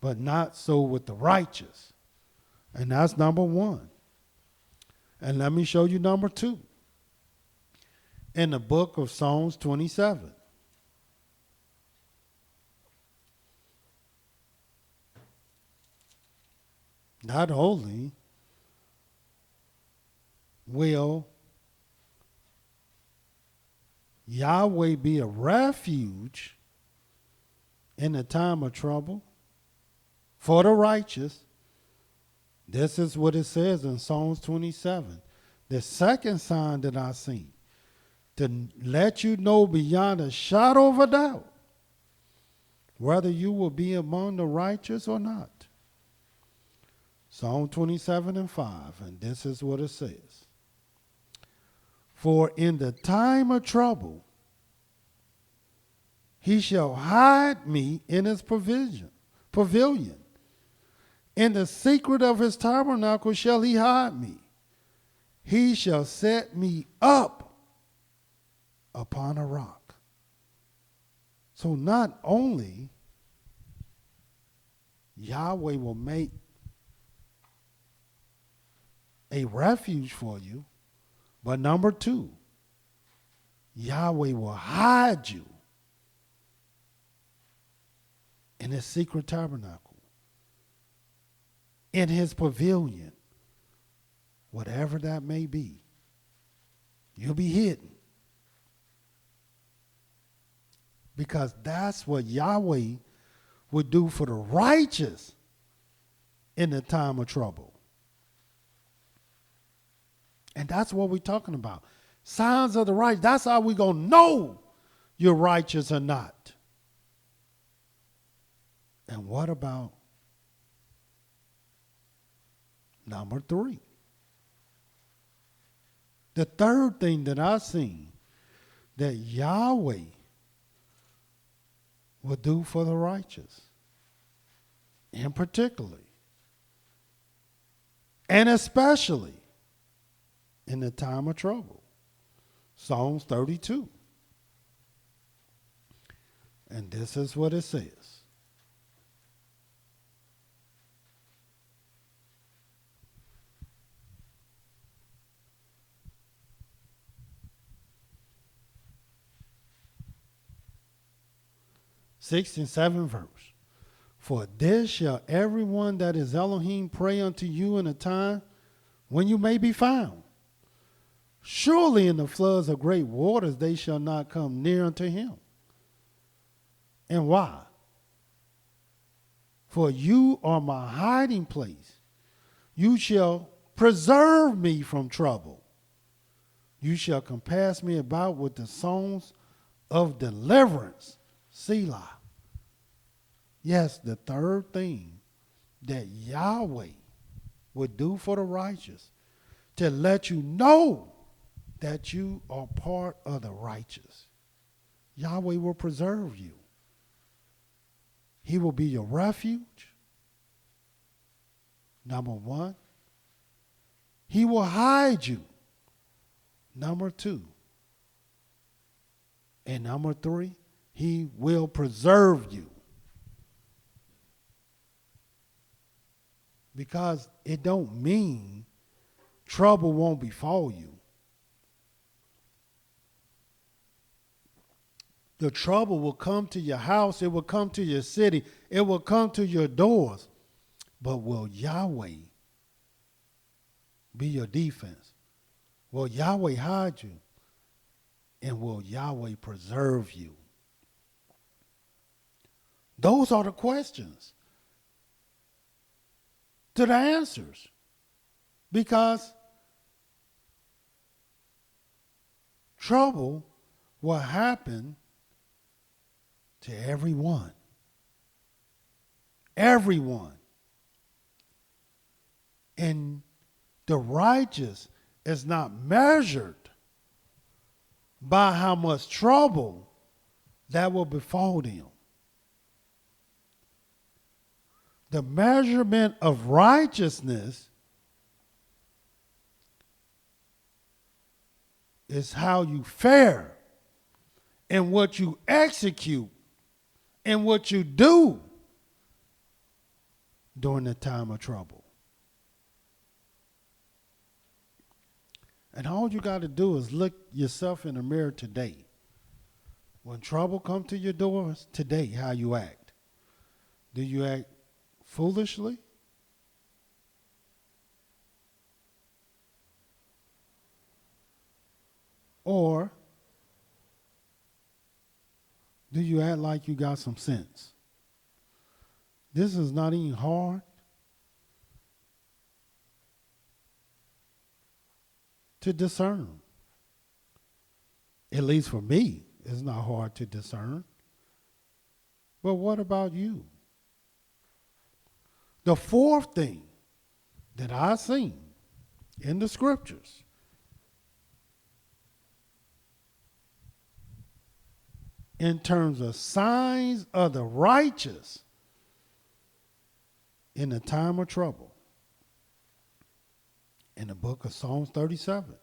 But not so with the righteous. And that's number one. And let me show you number two. In the book of Psalms 27. Not only will Yahweh be a refuge in the time of trouble for the righteous, this is what it says in Psalms 27. The second sign that I see, to let you know beyond a shadow of a doubt whether you will be among the righteous or not. Psalm 27:5, and this is what it says. For in the time of trouble, he shall hide me in his pavilion. In the secret of his tabernacle shall he hide me. He shall set me up upon a rock. So not only Yahweh will make a refuge for you, but number two, Yahweh will hide you in his secret tabernacle, in his pavilion, whatever that may be. You'll be hidden. Because that's what Yahweh would do for the righteous in the time of trouble. And that's what we're talking about. Signs of the righteous. That's how we're going to know you're righteous or not. And what about number three? The third thing that I've seen that Yahweh will do for the righteous, in particularly, and especially in the time of trouble. Psalms 32. And this is what it says. Sixth and seventh verse. For this shall everyone that is Elohim pray unto you in a time when you may be found. Surely in the floods of great waters they shall not come near unto him. And why? For you are my hiding place. You shall preserve me from trouble. You shall compass me about with the songs of deliverance. Selah. Yes, the third thing that Yahweh would do for the righteous, to let you know that you are part of the righteous. Yahweh will preserve you. He will be your refuge. Number one. He will hide you. Number two. And number three, he will preserve you. Because it don't mean trouble won't befall you. The trouble will come to your house. It will come to your city. It will come to your doors. But will Yahweh be your defense? Will Yahweh hide you? And will Yahweh preserve you? Those are the questions to the answers. Because trouble will happen to everyone. Everyone. And the righteous is not measured by how much trouble that will befall them. The measurement of righteousness is how you fare and what you execute and what you do during the time of trouble. And all you got to do is look yourself in the mirror today. When trouble comes to your doors, today, how you act. Do you act foolishly? Or do you act like you got some sense? This is not even hard. To discern. At least for me, it's not hard to discern. But what about you? The fourth thing that I've seen in the scriptures in terms of signs of the righteous in the time of trouble, in the book of Psalms 37.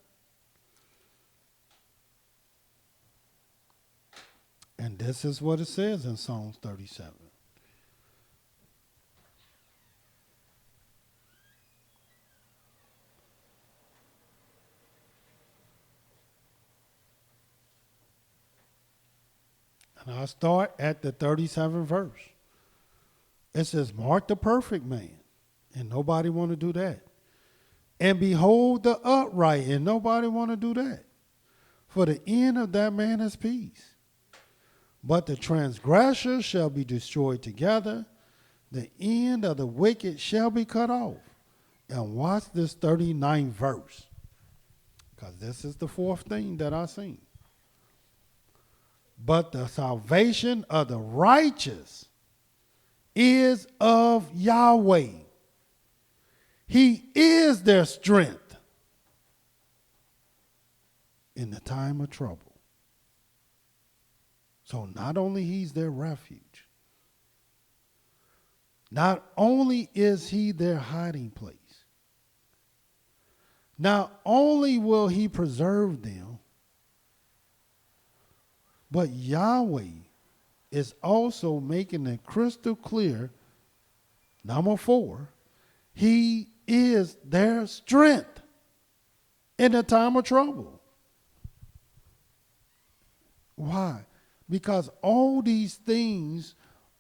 And this is what it says in Psalms 37. And I'll start at the 37th verse. It says, mark the perfect man. And nobody want to do that. And behold the upright. And nobody want to do that. For the end of that man is peace. But the transgressor shall be destroyed together. The end of the wicked shall be cut off. And watch this 39th verse. Because this is the fourth thing that I seen. But the salvation of the righteous is of Yahweh. He is their strength in the time of trouble. So not only he's their refuge, not only is he their hiding place, not only will he preserve them, but Yahweh is also making it crystal clear, number 4, he is their strength in the time of trouble. Why? Because all these things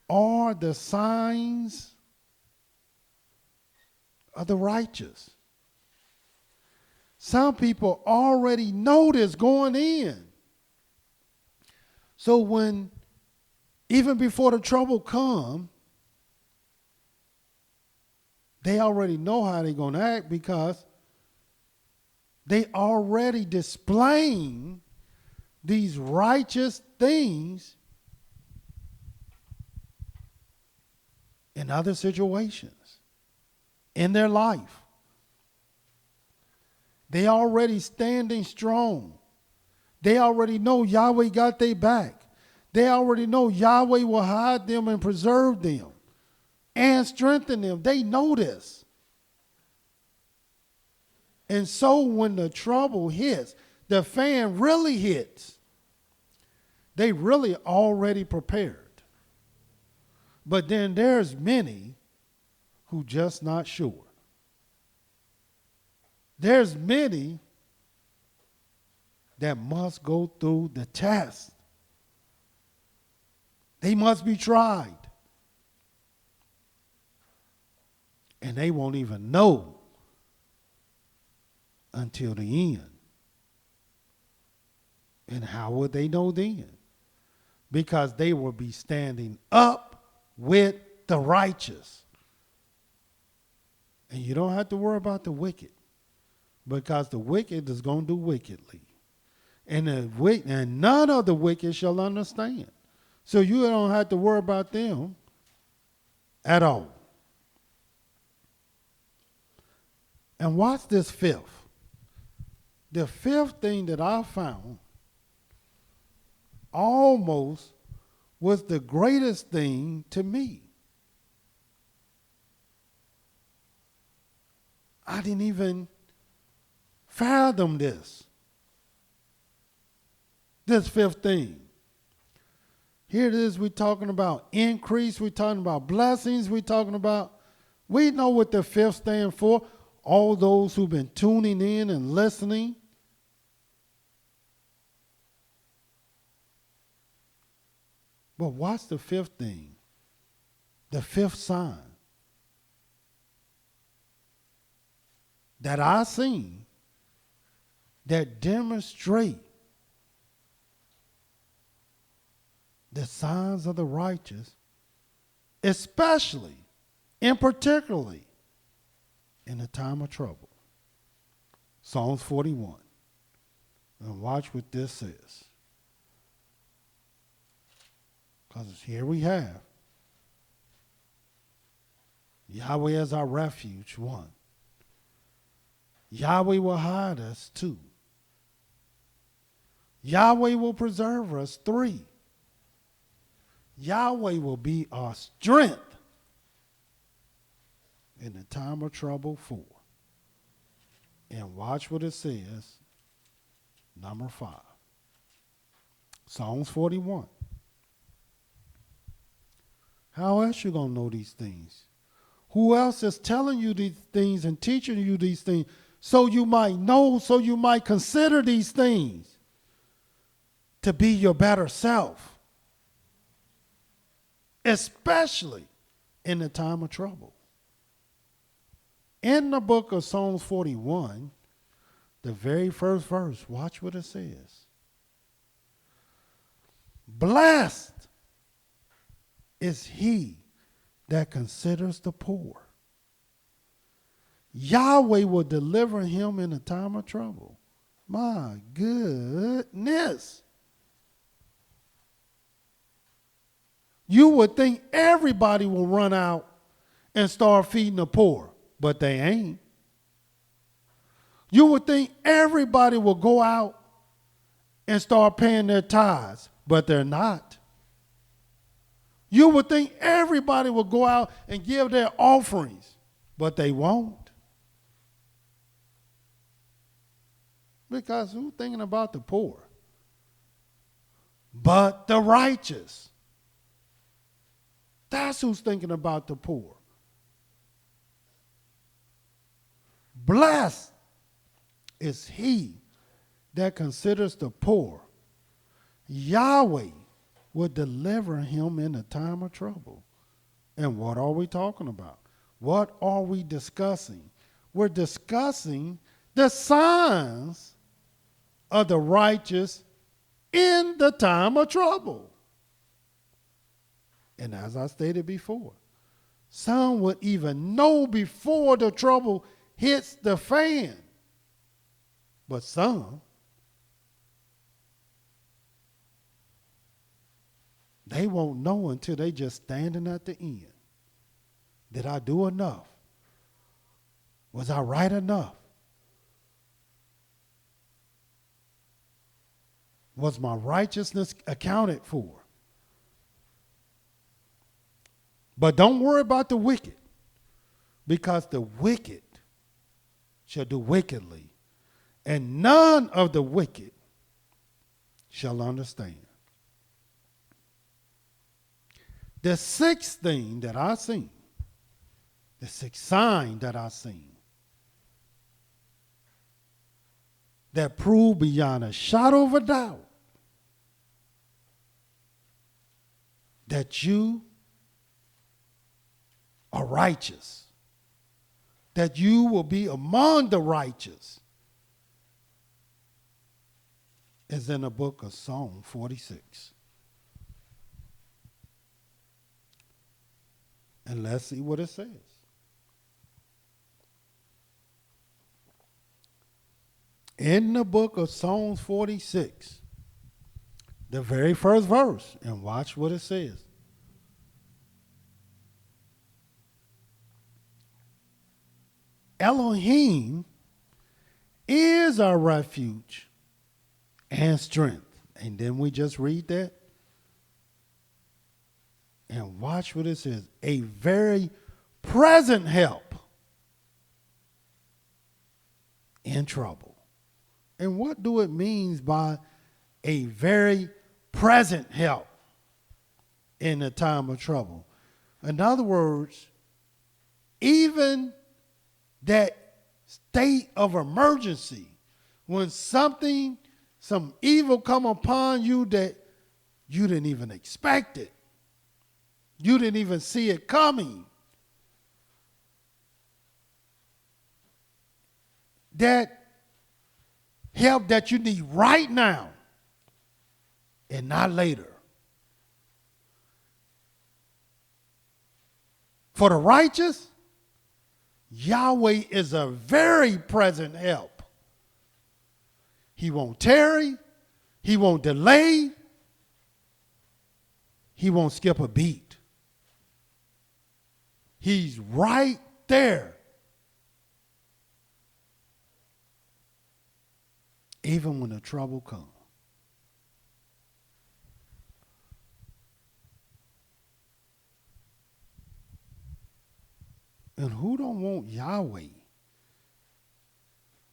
are the signs of the righteous. Some people already know this going in. So when, even before the trouble comes, they already know how they're going to act because they already displaying these righteous things in other situations in their life. They already standing strong. They already know Yahweh got their back. They already know Yahweh will hide them and preserve them and strengthen them. They know this. And so when the trouble hits, the fan really hits, they really already prepared. But then there's many who just not sure. There's many that must go through the test. They must be tried. And they won't even know until the end. And how would they know then? Because they will be standing up with the righteous. And you don't have to worry about the wicked, because the wicked is going to do wickedly. And none of the wicked shall understand. So you don't have to worry about them at all. And watch this fifth. The fifth thing that I found almost was the greatest thing to me. I didn't even fathom this. This fifth thing. Here it is, we're talking about increase, we're talking about blessings, we know what the fifth stands for. All those who've been tuning in and listening. But what's the fifth thing? The fifth sign that I seen that demonstrate the signs of the righteous, especially and particularly in the time of trouble. Psalms 41. And watch what this says. Because here we have Yahweh as our refuge, 1. Yahweh will hide us, 2. Yahweh will preserve us, 3. Yahweh will be our strength in the time of trouble, 4. And watch what it says, number 5. Psalms 41. How else you going to know these things? Who else is telling you these things and teaching you these things so you might know, so you might consider these things to be your better self, especially in the time of trouble? In the book of Psalms 41, the very first verse, watch what it says. Blessed is he that considers the poor. Yahweh will deliver him in a time of trouble. My goodness. You would think everybody will run out and start feeding the poor, but they ain't. You would think everybody will go out and start paying their tithes, but they're not. You would think everybody will go out and give their offerings, but they won't. Because who's thinking about the poor? But the righteous. That's who's thinking about the poor. Blessed is he that considers the poor. Yahweh will deliver him in a time of trouble. And what are we talking about? What are we discussing? We're discussing the signs of the righteous in the time of trouble. And as I stated before, some would even know before the trouble hits the fan. But some, they won't know until they just standing at the end. Did I do enough? Was I right enough? Was my righteousness accounted for? But don't worry about the wicked, because the wicked shall do wickedly, and none of the wicked shall understand. The sixth thing that I seen, the sixth sign that I seen, that proved beyond a shadow of a doubt that you are righteous, that you will be among the righteous, is in the book of Psalm 46. And let's see what it says. In the book of Psalms 46, the very first verse, and watch what it says. Elohim is our refuge and strength. And then we just read that. And watch what it says. A very present help in trouble. And what do it mean by a very present help in a time of trouble? In other words, even that state of emergency, when some evil come upon you that you didn't even expect it, you didn't even see it coming, that help that you need right now and not later. For the righteous, Yahweh is a very present help. He won't tarry. He won't delay. He won't skip a beat. He's right there. Even when the trouble comes. And who don't want Yahweh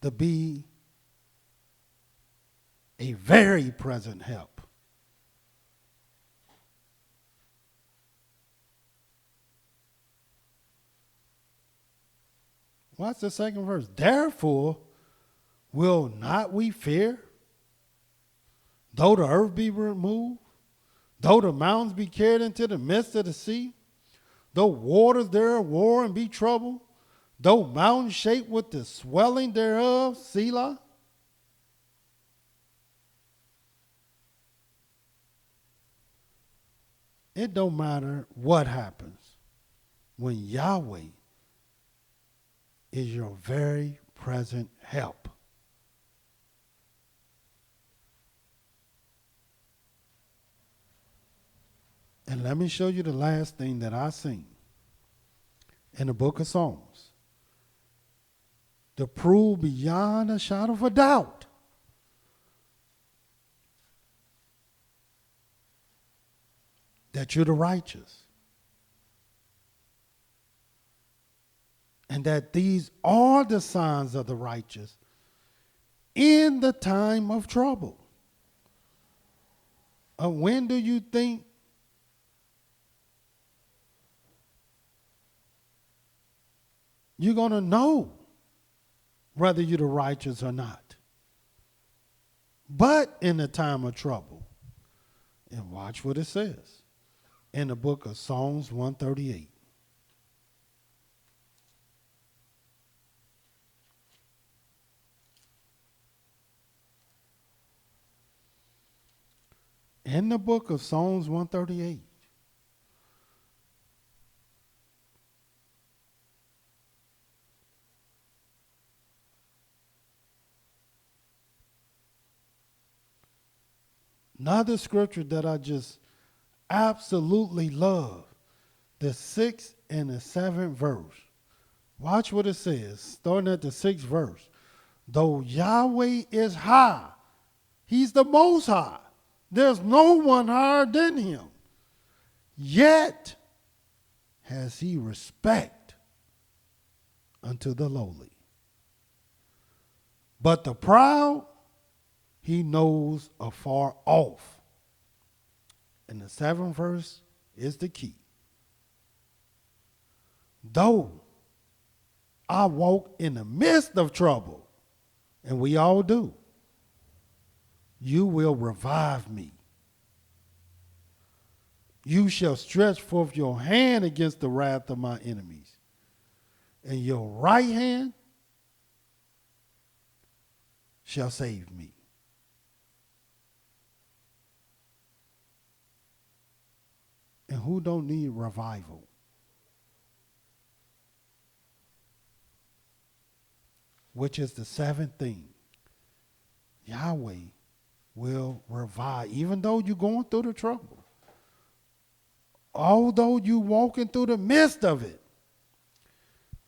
to be a very present help? Watch the second verse. Therefore, will not we fear? Though the earth be removed, though the mountains be carried into the midst of the sea, though waters thereof roar and be troubled, though mountains shake with the swelling thereof, Selah. It don't matter what happens when Yahweh is your very present help. And let me show you the last thing that I seen in the book of Psalms, to prove beyond a shadow of a doubt that you're the righteous, and that these are the signs of the righteous in the time of trouble. When do you think you're going to know whether you're the righteous or not? But in the time of trouble. And watch what it says in the book of Psalms 138. In the book of Psalms 138, another scripture that I just absolutely love, the 6th and the 7th verse. Watch what it says, starting at the 6th verse. Though Yahweh is high, he's the most high. There's no one higher than him. Yet has he respect unto the lowly. But the proud he knows afar off. And the 7th verse is the key. Though I walk in the midst of trouble, and we all do, you will revive me. You shall stretch forth your hand against the wrath of my enemies, and your right hand shall save me. And who don't need revival? Which is the 7th thing. Yahweh will revive. Even though you're going through the trouble. Although you're walking through the midst of it.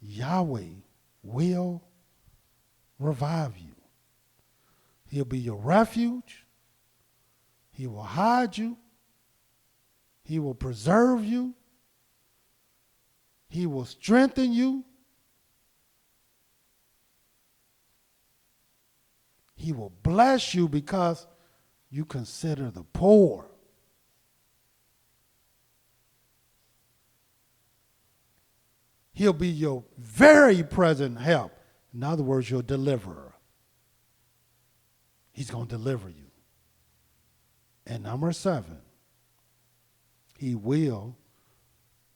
Yahweh will revive you. He'll be your refuge. He will hide you. He will preserve you. He will strengthen you. He will bless you because you consider the poor. He'll be your very present help. In other words, your deliverer. He's going to deliver you. And number 7, he will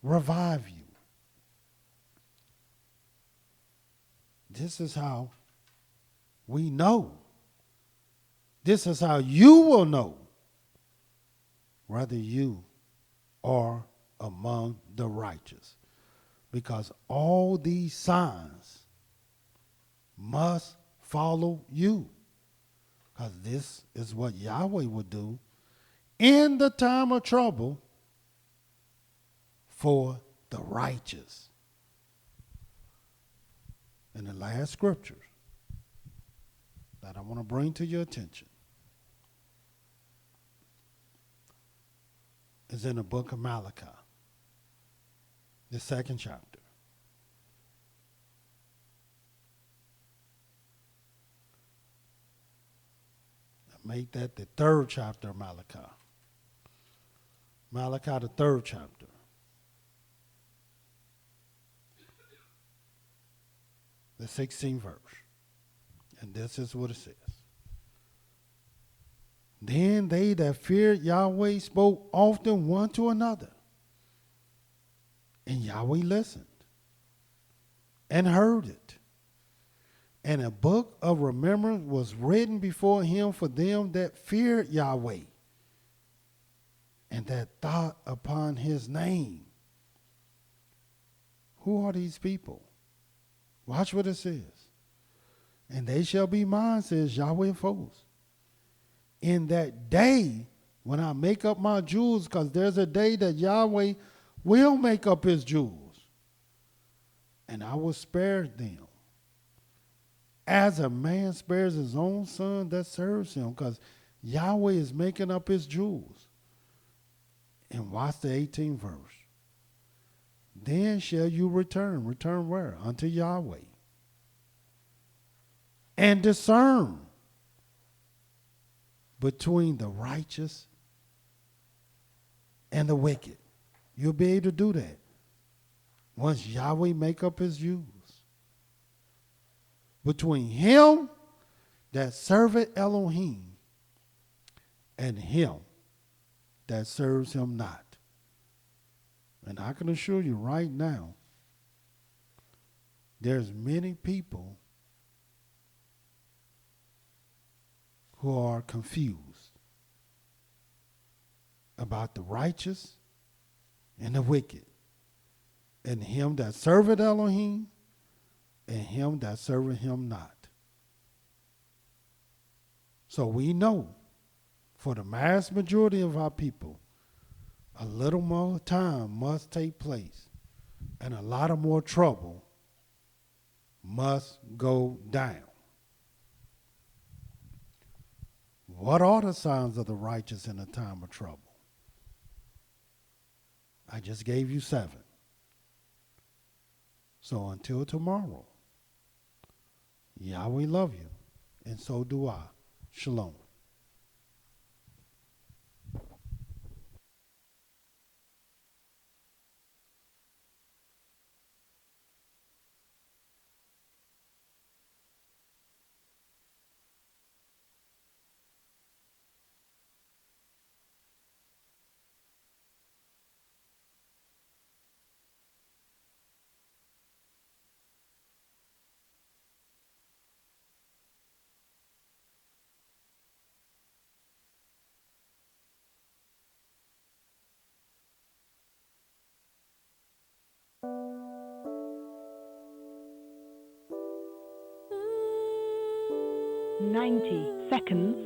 revive you. This is how we know. This is how you will know whether you are among the righteous. Because all these signs must follow you. Because this is what Yahweh would do in the time of trouble for the righteous. And the last scripture that I want to bring to your attention is in the book of Malachi, the 2nd chapter. Make that the 3rd chapter of Malachi. Malachi, the 3rd chapter. the 16th verse. And this is what it says. Then they that feared Yahweh spoke often one to another. And Yahweh listened and heard it. And a book of remembrance was written before him for them that feared Yahweh and that thought upon his name. Who are these people? Watch what it says. And they shall be mine, says Yahweh of hosts. In that day when I make up my jewels, because there's a day that Yahweh will make up his jewels, and I will spare them as a man spares his own son that serves him, because Yahweh is making up his jewels. And watch the 18th verse. Then shall you return. Return where? Unto Yahweh. And discern between the righteous and the wicked. You'll be able to do that once Yahweh make up his jewels. Between him that serveth Elohim and him that serves him not. And I can assure you right now, there's many people who are confused about the righteous and the wicked, and him that serveth Elohim and him that serveth him not. So we know for the vast majority of our people, a little more time must take place and a lot of more trouble must go down. What are the signs of the righteous in a time of trouble? I just gave you 7. So until tomorrow, Yahweh love you, and so do I. Shalom. Seconds.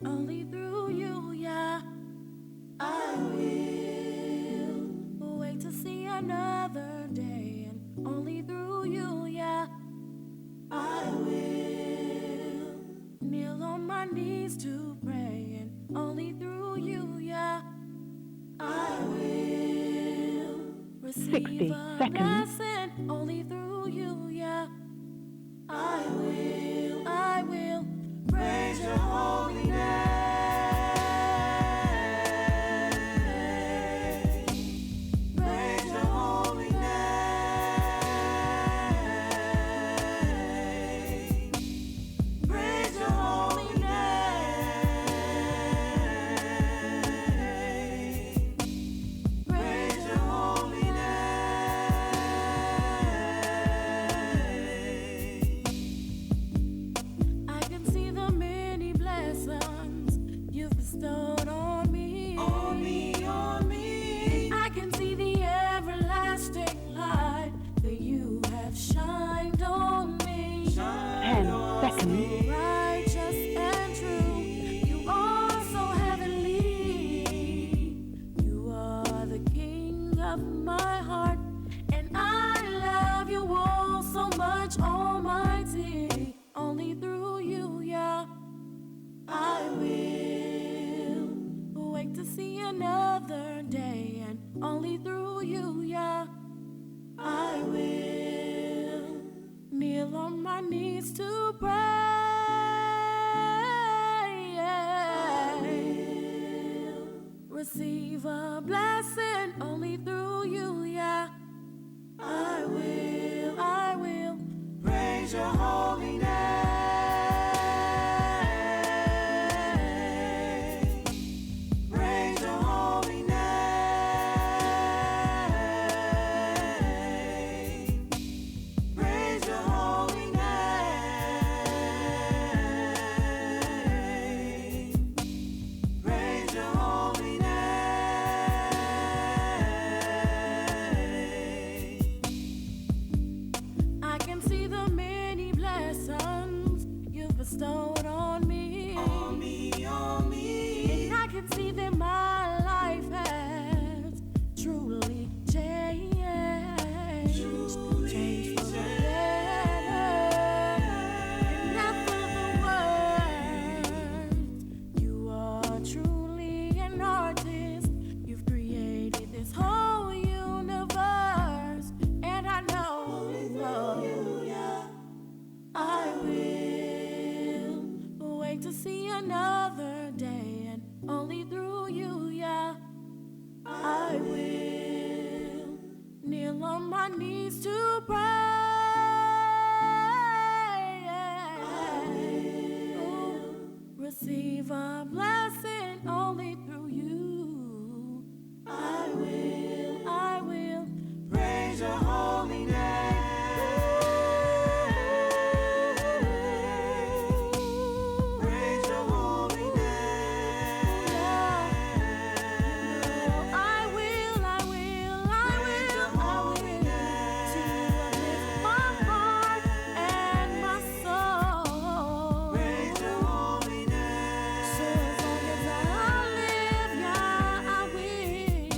Only through you, yeah, I will wait to see another day. And only through you, yeah, I will kneel on my knees to pray. And only through you, yeah, I will receive 60 a seconds. blessing. Only through you, yeah, I will praise your holy name. Praise your holy name. Praise your holy name. Praise your holy name. I can see the many blessings you've bestowed on me. On me, on me. I can see the everlasting light that you have shined on me. 10 seconds. Righteous and true, you are so heavenly. You are the king of my heart, and I love you all so much, almighty. Only through you, yeah, I will wait to see another day. And only through you, yeah, I will kneel on my knees to pray. I will receive a blessing only through you, Yah. I will praise your holy name. Praise your holy name. Praise your holy name. Praise your holy name. I can see the many blessings you've bestowed on me. On me, on me. And I can see that my life has truly changed. Changed for the better. And after the words, you are truly an artist. You've created this whole universe. And I know I will wait to see another day, and only through you, Yah. I will kneel on my knees to pray. I will receive a blessing only through you. I will praise your holy name. Praise your holy name. I will to uplift my heart and my soul. Praise your holy name. So as long as I live, Yah, I will.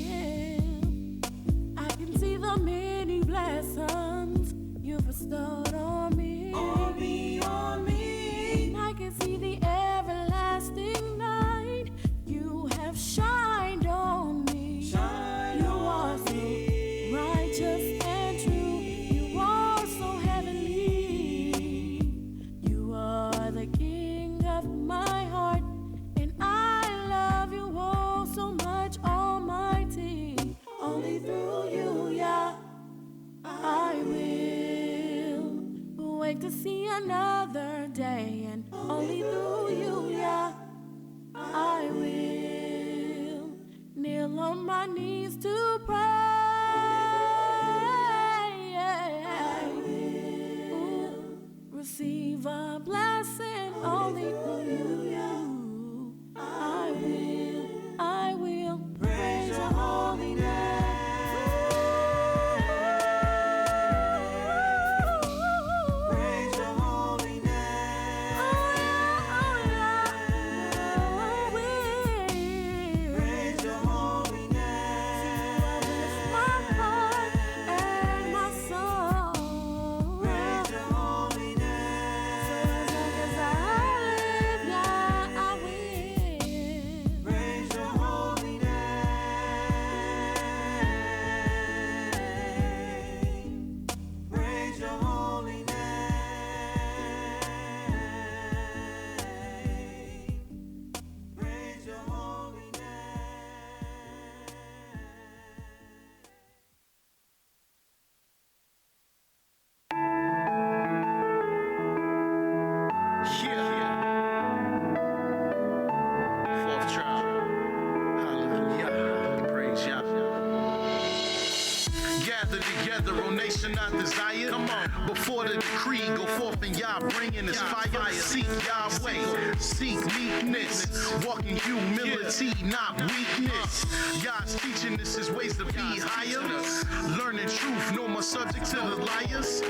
I can see the many blessings you've bestowed on me. On me, on me. And I can see the everlasting light you have shined on me. You are so righteous and true. You are so heavenly. You are the King of my heart, and I love you oh so much, Almighty. Only through you, Yah. I will wait to see another day, and only through you, Yah. I will kneel on my knees to pray. I will receive a blessing only through you, Yah. I will praise your holy name. Praise your holy name. Oh yeah, I will. Praise your holy name. Lift my heart and my soul. Praise your holy name. So as long as I live, Yah, I will. Praise your holy name. Praise your holy name. Praise your holy name. Yeah. Fourth trial. Hallelujah. Praise Yah. Gather together, O nation I desire. Come on. Before the decree, go forth and Yah bringing his fire. Seek Yahweh, seek meekness. Walk in humility, not weakness. Yah's teaching us his ways to be higher. Learning truth, no more subject to the liars.